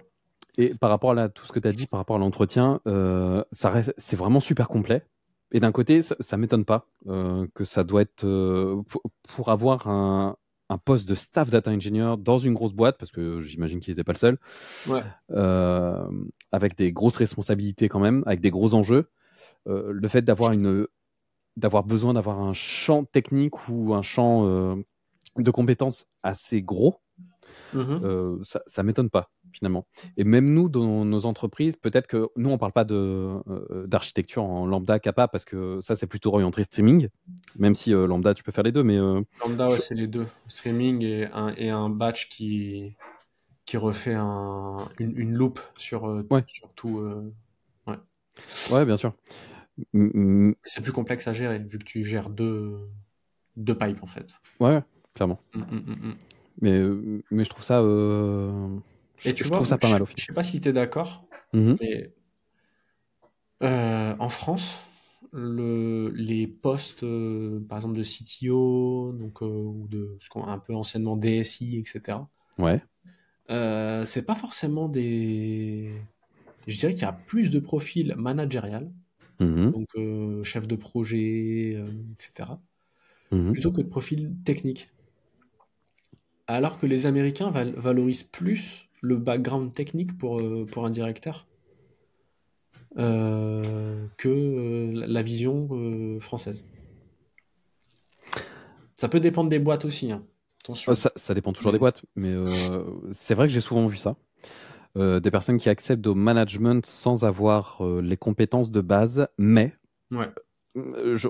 et par rapport à tout ce que tu as dit, par rapport à l'entretien, c'est vraiment super complet. Et d'un côté, ça m'étonne pas que ça doit être pour avoir un poste de staff data engineer dans une grosse boîte, parce que j'imagine qu'il n'était pas le seul, Ouais. avec des grosses responsabilités quand même, avec des gros enjeux. Le fait d'avoir besoin d'avoir un champ technique ou un champ de compétences assez gros, ça m'étonne pas finalement. Et même nous, dans nos entreprises, peut-être que nous, on parle pas d'architecture en lambda, kappa, parce que ça, c'est plutôt orienté streaming, même si lambda, tu peux faire les deux. Mais Lambda, ouais, c'est les deux. Streaming et un batch qui refait une loop sur ouais, tout. Ouais. ouais, bien sûr. C'est plus complexe à gérer, vu que tu gères deux pipes, en fait. Ouais, clairement. Mais je trouve ça, Et tu je vois, trouve ça pas mal au je final. sais pas si tu es d'accord, Mhm. mais en France, les postes, par exemple, de CTO, donc, ou de ce qu'on un peu anciennement DSI, etc., Ouais. c'est pas forcément des. Je dirais qu'il y a plus de profils managérial, Mhm. donc chef de projet, etc., Mhm. plutôt que de profils techniques. Alors que les Américains valorisent plus le background technique pour un directeur que la vision française. Ça peut dépendre des boîtes aussi, hein. Attention. Ça dépend toujours des Mais boîtes, mais c'est vrai que j'ai souvent vu ça. Des personnes qui acceptent au management sans avoir les compétences de base, mais ouais,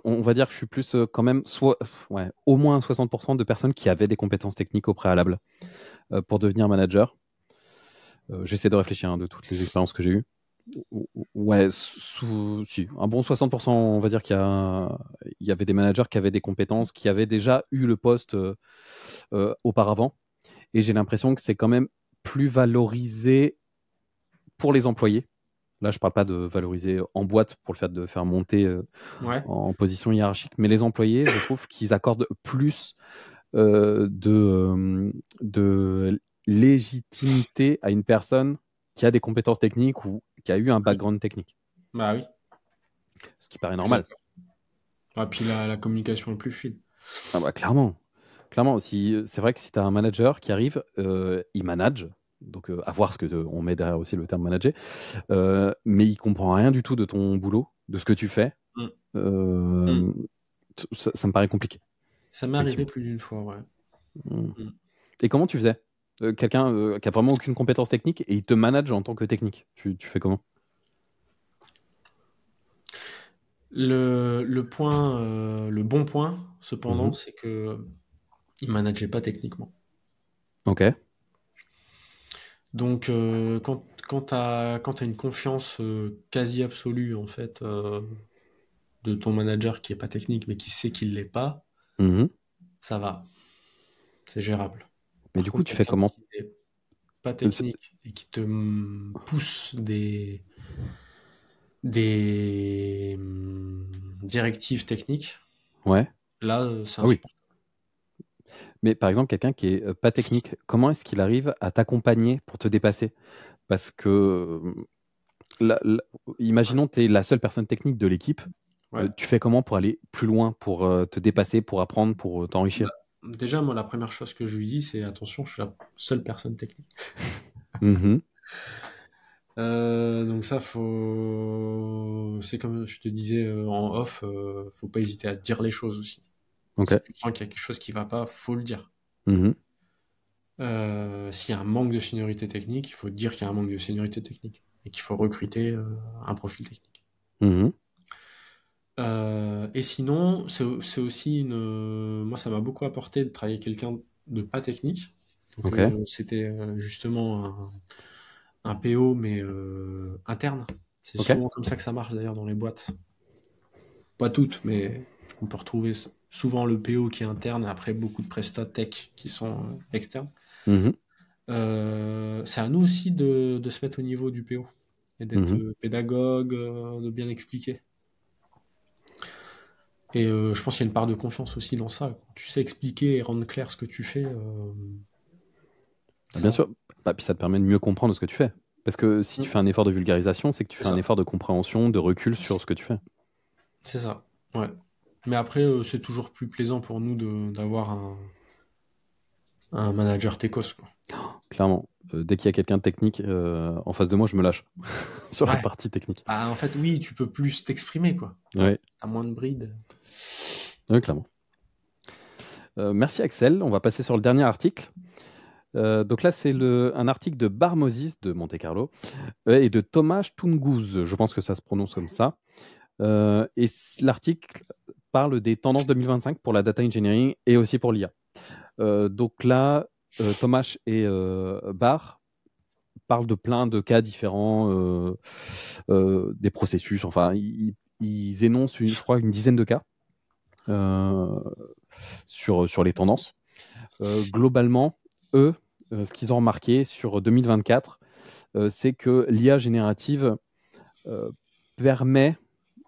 on va dire que je suis plus quand même ouais, au moins 60% de personnes qui avaient des compétences techniques au préalable pour devenir manager. J'essaie de réfléchir de toutes les expériences que j'ai eues. Ouais, si, un bon 60%, on va dire il y avait des managers qui avaient des compétences, qui avaient déjà eu le poste auparavant. Et j'ai l'impression que c'est quand même plus valorisé pour les employés. Là, je ne parle pas de valoriser en boîte pour le fait de faire monter ouais. en position hiérarchique, mais les employés, je trouve qu'ils accordent plus de légitimité à une personne qui a des compétences techniques ou qui a eu un Oui. background technique. Bah oui, Ce qui paraît je suis normal. d'accord. Ah, puis la communication est plus fluide. Ah bah, clairement. Clairement, c'est vrai que si tu as un manager qui arrive, il manage, donc à voir ce que on met derrière aussi le terme manager, mais il comprend rien du tout de ton boulot, de ce que tu fais. Mm. Mm. Euh, ça me paraît compliqué, Ça m'est arrivé effectivement. plus d'une fois, ouais. Mm. Mm. Et comment tu faisais? Quelqu'un qui a vraiment aucune compétence technique et il te manage en tant que technique. Tu fais comment? Le bon point, cependant, Mhm. c'est que il manageait pas techniquement. Ok. Donc, quand t'as une confiance quasi absolue, en fait, de ton manager qui est pas technique, mais qui sait qu'il l'est pas, Mhm. ça va, c'est gérable. Mais Par du coup, contre, tu fais quelqu'un comment? qui n'est pas C'est- technique et qui te pousse des directives techniques, Ouais. là, c'est Ah oui. insupportable. Mais par exemple, quelqu'un qui est pas technique, comment est-ce qu'il arrive à t'accompagner pour te dépasser? Parce que, la- la- Ouais. imaginons que tu es la seule personne technique de l'équipe. Ouais. Tu fais comment pour aller plus loin, pour te dépasser, pour apprendre, pour t'enrichir? Bah, déjà, moi, la première chose que je lui dis, c'est attention, je suis la seule personne technique. Mhm. Donc ça, c'est comme je te disais en off, faut pas hésiter à dire les choses aussi. Ok. Si tu sens qu'il y a quelque chose qui va pas, faut le dire. Mhm. S'il y a un manque de seniorité technique, il faut dire qu'il y a un manque de seniorité technique et qu'il faut recruter un profil technique. Mhm. Et sinon, c'est aussi moi, ça m'a beaucoup apporté de travailler avec quelqu'un de pas technique. Donc, Ok. c'était justement un PO, mais interne. C'est Ok. souvent comme ça que ça marche d'ailleurs dans les boîtes. Pas toutes, mais on peut retrouver souvent le PO qui est interne et après beaucoup de prestats tech qui sont externes. Mhm. C'est à nous aussi de se mettre au niveau du PO et d'être Mhm. pédagogue, de bien expliquer. Et je pense qu'il y a une part de confiance aussi dans ça. Quand tu sais expliquer et rendre clair ce que tu fais, Ah, ça bien va. sûr. Bah, puis ça te permet de mieux comprendre ce que tu fais. Parce que si tu Mm. fais un effort de vulgarisation, c'est que tu C'est fais un ça. effort de compréhension, de recul sur ce que tu fais. C'est ça. Ouais. Mais après, c'est toujours plus plaisant pour nous d'avoir un manager techos, quoi. Clairement. Dès qu'il y a quelqu'un de technique en face de moi, je me lâche sur la Ouais. partie technique. Bah, en fait, oui, tu peux plus t'exprimer, quoi. Ouais, T'as moins de bride. ouais, clairement. Merci Axel. On va passer sur le dernier article. Donc là, c'est un article de Barmozis de Monte Carlo et de Thomas Tungouz. Je pense que ça se prononce comme ça. Et l'article parle des tendances 2025 pour la data engineering et aussi pour l'IA. Donc là, Thomas et Bar parlent de plein de cas différents, des processus. Enfin, ils énoncent, je crois, une dizaine de cas sur les tendances. Globalement, eux, ce qu'ils ont remarqué sur 2024, c'est que l'IA générative permet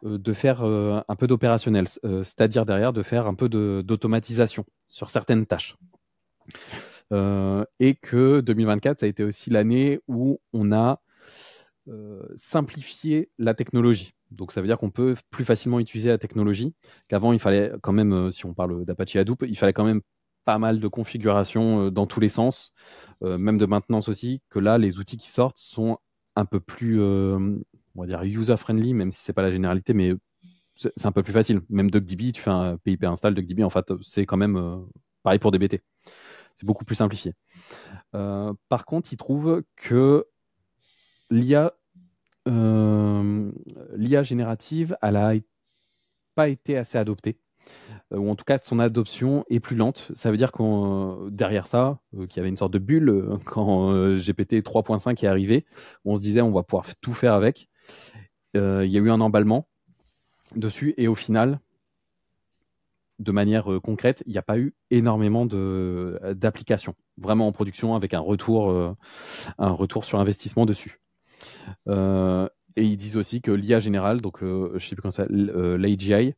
de faire un peu d'opérationnel, c'est-à-dire derrière de faire un peu d'automatisation sur certaines tâches. Et que 2024, ça a été aussi l'année où on a simplifié la technologie. Donc ça veut dire qu'on peut plus facilement utiliser la technologie, qu'avant il fallait quand même, si on parle d'Apache Hadoop, il fallait quand même pas mal de configurations dans tous les sens, même de maintenance aussi, que là les outils qui sortent sont un peu plus, on va dire, user-friendly, même si c'est pas la généralité, mais c'est un peu plus facile. Même DuckDB, tu fais un PIP install, DuckDB, en fait, c'est quand même pareil pour DBT. C'est beaucoup plus simplifié. Par contre, il trouve que l'IA générative, elle n'a pas été assez adoptée, ou en tout cas son adoption est plus lente. Ça veut dire qu'on derrière ça, qu'il y avait une sorte de bulle quand GPT 3.5 est arrivé, on se disait on va pouvoir tout faire avec. Il y a eu un emballement dessus et au final, de manière concrète, il n'y a pas eu énormément d'applications vraiment en production avec un retour sur investissement dessus. Et ils disent aussi que l'IA générale, donc je ne sais plus comment ça s'appelle, l'AGI,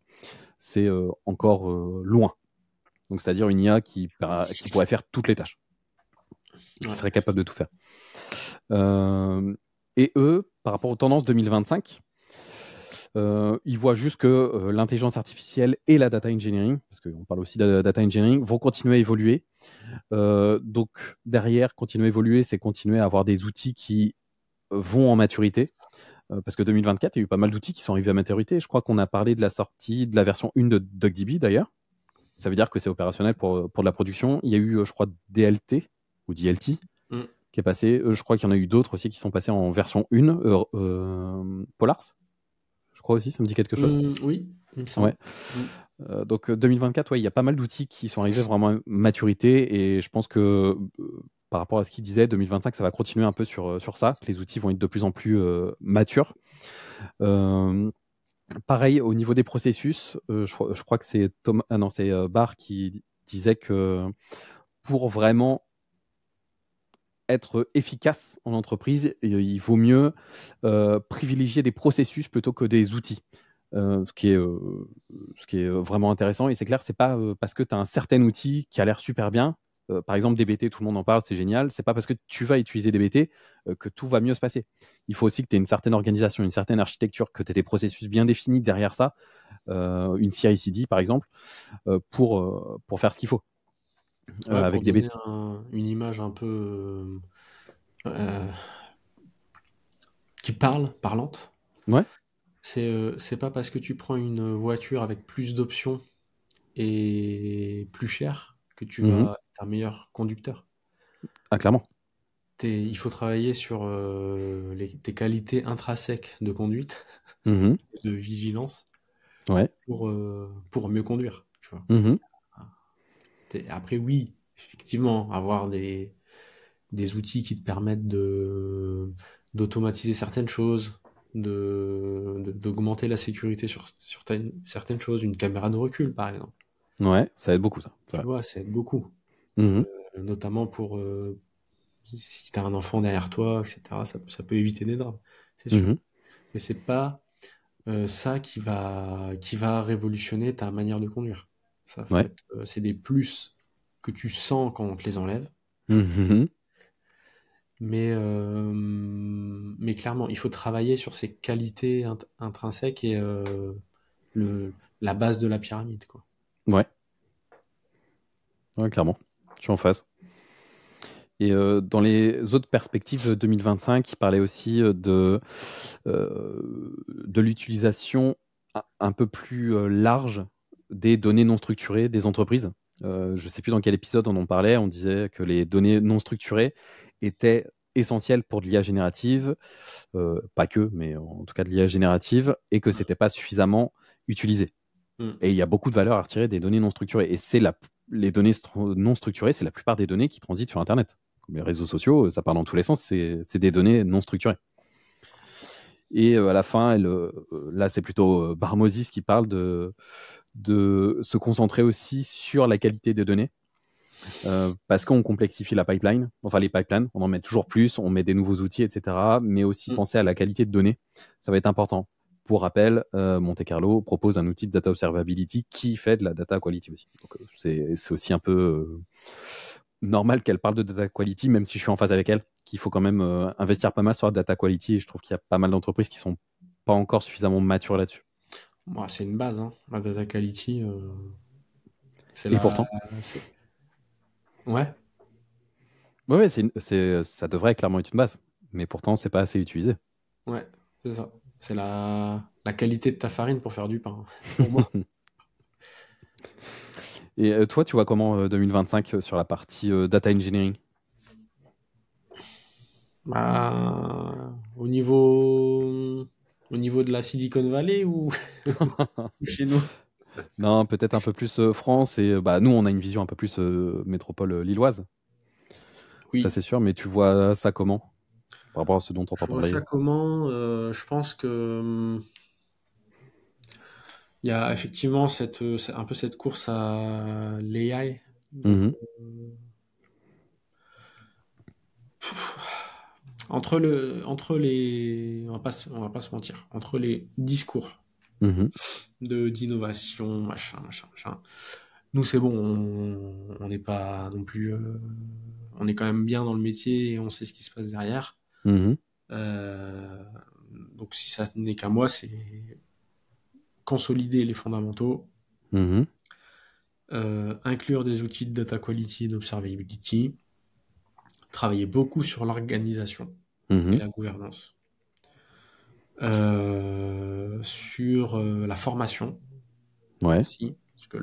c'est encore loin. Donc c'est-à-dire une IA qui pourrait faire toutes les tâches, qui serait capable de tout faire. Et eux, par rapport aux tendances 2025, ils voient juste que l'intelligence artificielle et la data engineering, parce qu'on parle aussi de data engineering, vont continuer à évoluer. Donc derrière, continuer à évoluer, c'est continuer à avoir des outils qui vont en maturité. Parce que 2024, il y a eu pas mal d'outils qui sont arrivés à maturité. Je crois qu'on a parlé de la sortie de la version 1 de DuckDB d'ailleurs. Ça veut dire que c'est opérationnel pour de la production. Il y a eu, je crois, DLT ou DLT qui est passé. Je crois qu'il y en a eu d'autres aussi qui sont passés en version 1. Polars, je crois aussi, ça me dit quelque chose. Oui, il me semble. Ouais. Donc 2024, ouais, il y a pas mal d'outils qui sont arrivés vraiment à maturité et je pense que par rapport à ce qu'il disait, 2025, ça va continuer un peu sur ça. Les outils vont être de plus en plus matures. Pareil, au niveau des processus, je crois que c'est Barr qui disait que pour vraiment être efficace en entreprise, il vaut mieux privilégier des processus plutôt que des outils. Ce qui est vraiment intéressant. Et c'est clair, c'est pas parce que tu as un certain outil qui a l'air super bien. Par exemple, DBT, tout le monde en parle, c'est génial. C'est pas parce que tu vas utiliser DBT que tout va mieux se passer. Il faut aussi que tu aies une certaine organisation, une certaine architecture, que tu aies des processus bien définis derrière ça, une CI/CD par exemple, pour faire ce qu'il faut. Avec pour donner DBT. une image un peu parlante. Ouais. C'est pas parce que tu prends une voiture avec plus d'options et plus cher que tu vas être un meilleur conducteur. Ah, clairement. Il faut travailler sur tes qualités intrinsèques de conduite, Mhm. de vigilance, Ouais. pour mieux conduire. Tu vois. Mhm. Après, oui, effectivement, avoir des outils qui te permettent d'automatiser certaines choses, d'augmenter la sécurité sur certaines choses, une caméra de recul, par exemple. Ouais, ça aide beaucoup ça. Tu vois, ça aide beaucoup. Mhm. Notamment pour si tu as un enfant derrière toi, etc. Ça peut éviter des drames, c'est sûr. Mhm. Mais c'est pas ça qui va révolutionner ta manière de conduire. Ça va Ouais. être, c'est des plus que tu sens quand on te les enlève. Mhm. Mais clairement, il faut travailler sur ces qualités intrinsèques et la base de la pyramide, quoi. Ouais. Ouais, clairement. Je suis en phase. Et dans les autres perspectives de 2025, il parlait aussi de l'utilisation un peu plus large des données non structurées des entreprises. Je ne sais plus dans quel épisode on en parlait, on disait que les données non structurées étaient essentielles pour de l'IA générative, pas que, mais en tout cas de l'IA générative, et que ce n'était pas suffisamment utilisé. Et il y a beaucoup de valeur à retirer des données non structurées. Et les données non structurées, c'est la plupart des données qui transitent sur Internet. Comme les réseaux sociaux, ça part dans tous les sens, c'est des données non structurées. Et à la fin, là, c'est plutôt Barmosis qui parle de se concentrer aussi sur la qualité des données. Parce qu'on complexifie la pipeline, enfin les pipelines, on en met toujours plus, on met des nouveaux outils, etc. Mais aussi penser à la qualité de données, ça va être important. Pour rappel, Monte Carlo propose un outil de data observability qui fait de la data quality aussi. Donc c'est aussi un peu normal qu'elle parle de data quality, même si je suis en phase avec elle, qu'il faut quand même investir pas mal sur la data quality. Et je trouve qu'il y a pas mal d'entreprises qui sont pas encore suffisamment matures là-dessus. Bon, c'est une base, hein. La data quality. Et pourtant. Ouais. Ouais, ça devrait clairement être une base, mais pourtant c'est pas assez utilisé. Ouais, c'est ça. C'est la qualité de ta farine pour faire du pain, pour moi. Et toi, tu vois comment 2025 sur la partie data engineering? Au niveau de la Silicon Valley ou chez nous? Non, peut-être un peu plus France. Et nous, on a une vision un peu plus métropole lilloise. Oui. Ça, c'est sûr. Mais tu vois ça comment par rapport à ce dont on entend parler? Je vois ça comment je pense que il y a effectivement un peu cette course à l'AI. Entre les, on va pas se mentir, entre les discours d'innovation, machin. Nous, c'est bon, on n'est pas non plus, on est quand même bien dans le métier et on sait ce qui se passe derrière. Donc, si ça n'est qu'à moi, c'est consolider les fondamentaux, inclure des outils de data quality et d'observability, travailler beaucoup sur l'organisation et la gouvernance, sur la formation aussi, parce que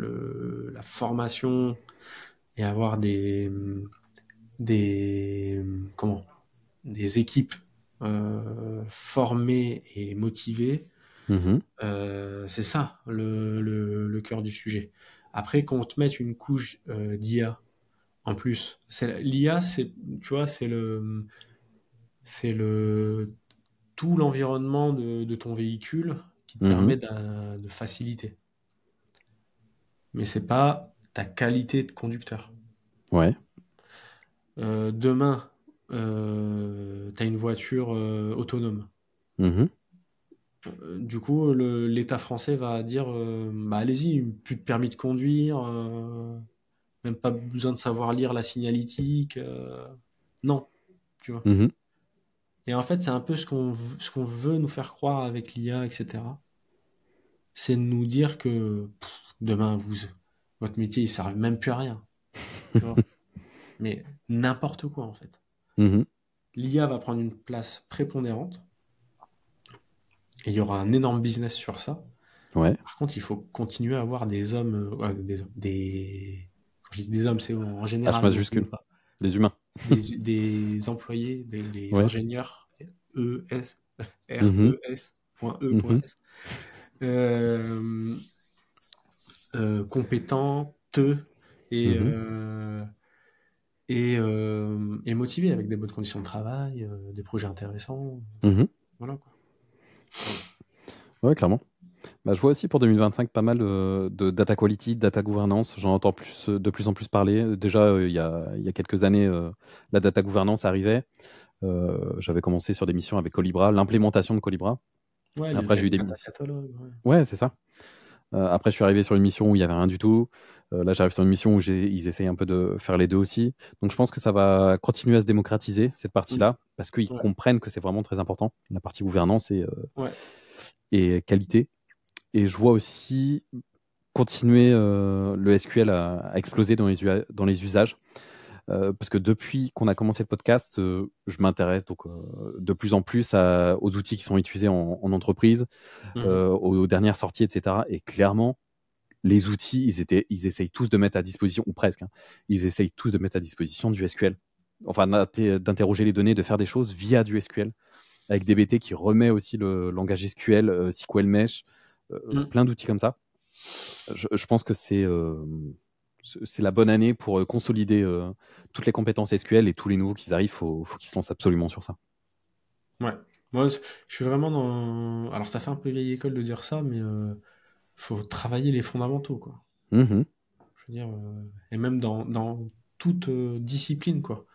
la formation et avoir des équipes formées et motivées, c'est ça le cœur du sujet. Après, qu'on te mette une couche d'IA en plus, l'IA, tu vois, c'est tout l'environnement de ton véhicule qui te permet de faciliter. Mais c'est pas ta qualité de conducteur. Ouais. Demain, tu as une voiture autonome. Du coup, l'État français va dire allez-y, plus de permis de conduire, même pas besoin de savoir lire la signalétique. Non, tu vois. Et en fait, c'est un peu ce qu'on veut nous faire croire avec l'IA, etc. C'est de nous dire que demain, votre métier, il ne sert même plus à rien. Tu vois. Mais n'importe quoi, en fait. L'IA va prendre une place prépondérante. Et il y aura un énorme business sur ça. Ouais. Par contre, il faut continuer à avoir des hommes, quand je dis des hommes, c'est en général. H majuscule. Des humains. Des employés, des ingénieurs, compétents, et motivés avec des bonnes conditions de travail, des projets intéressants. Voilà quoi. Ouais, clairement. Je vois aussi pour 2025 pas mal de data quality, data governance. J'en entends de plus en plus parler. Déjà, il y a quelques années, la data governance arrivait. J'avais commencé sur des missions avec Collibra, l'implémentation de Collibra. Ouais, après, j'ai eu des missions. Ouais, c'est ça. Après, je suis arrivé sur une mission où il n'y avait rien du tout. Là, j'arrive sur une mission où ils essayent un peu de faire les deux aussi. Donc, je pense que ça va continuer à se démocratiser, cette partie-là, parce qu'ils comprennent que c'est vraiment très important, la partie gouvernance et qualité. Et je vois aussi continuer le SQL à exploser dans les usages. parce que depuis qu'on a commencé le podcast, je m'intéresse donc de plus en plus aux outils qui sont utilisés en entreprise, aux dernières sorties, etc. Et clairement, les outils, ils essayent tous de mettre à disposition, ou presque, hein, ils essayent tous de mettre à disposition du SQL. Enfin, d'interroger les données, de faire des choses via du SQL, avec DBT qui remet aussi le langage SQL, SQL Mesh, plein d'outils comme ça. Je pense que c'est la bonne année pour consolider toutes les compétences SQL et tous les nouveaux qui arrivent, faut qu'ils se lancent absolument sur ça. Ouais. Moi, je suis vraiment dans. Alors, ça fait un peu vieille école de dire ça, mais faut travailler les fondamentaux, quoi. Mhm. Je veux dire, et même dans toute discipline, quoi.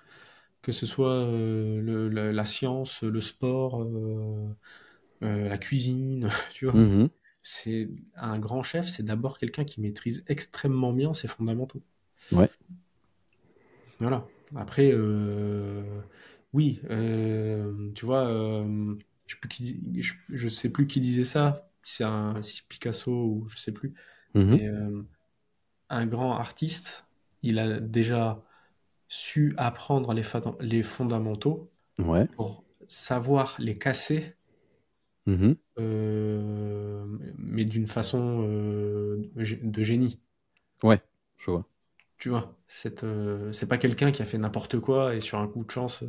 Que ce soit la science, le sport, la cuisine, tu vois. Mhm. C'est un grand chef, c'est d'abord quelqu'un qui maîtrise extrêmement bien ses fondamentaux. Ouais. Voilà. Après, oui, tu vois, je sais plus qui disait ça, si si Picasso ou je sais plus, Mhm. mais un grand artiste, il a déjà su apprendre les fondamentaux Ouais. pour savoir les casser, Mhm. mais d'une façon de génie. Ouais, je vois. Tu vois, c'est pas quelqu'un qui a fait n'importe quoi et sur un coup de chance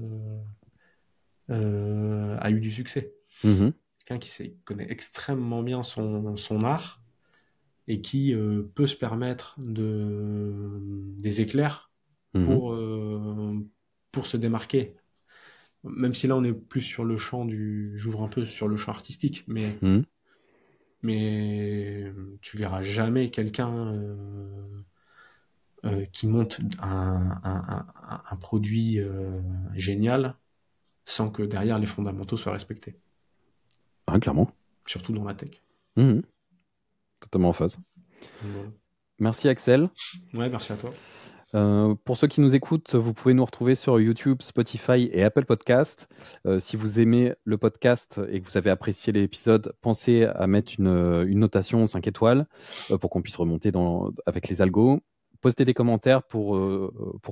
a eu du succès. Mhm. Quelqu'un connaît extrêmement bien son art et qui peut se permettre des éclairs Mhm. pour se démarquer. Même si là on est plus sur le champ j'ouvre un peu sur le champ artistique, Mhm. mais tu verras jamais quelqu'un qui monte un produit génial sans que derrière les fondamentaux soient respectés, Ah, clairement. surtout dans la tech. Mhm. Totalement en phase. Donc, voilà. Merci Axel. Ouais, merci à toi. Pour ceux qui nous écoutent, vous pouvez nous retrouver sur YouTube, Spotify et Apple Podcast. Si vous aimez le podcast et que vous avez apprécié l'épisode, pensez à mettre une notation 5 étoiles pour qu'on puisse remonter avec les algos. Postez des commentaires pour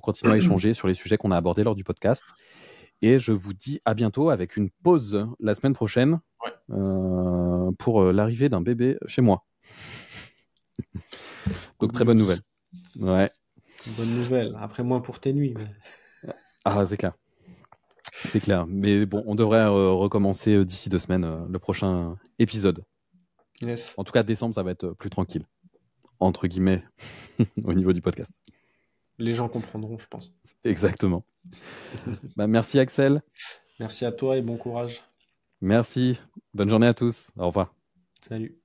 continuer à échanger sur les sujets qu'on a abordés lors du podcast. Et je vous dis à bientôt avec une pause la semaine prochaine pour l'arrivée d'un bébé chez moi. Donc très bonne nouvelle. Ouais. Bonne nouvelle. Après, moins pour tes nuits. Mais... Ah, c'est clair. C'est clair. Mais bon, on devrait recommencer d'ici 2 semaines le prochain épisode. Yes. En tout cas, décembre, ça va être plus tranquille. Entre guillemets, au niveau du podcast. Les gens comprendront, je pense. Exactement. Merci Axel. Merci à toi et bon courage. Merci. Bonne journée à tous. Au revoir. Salut.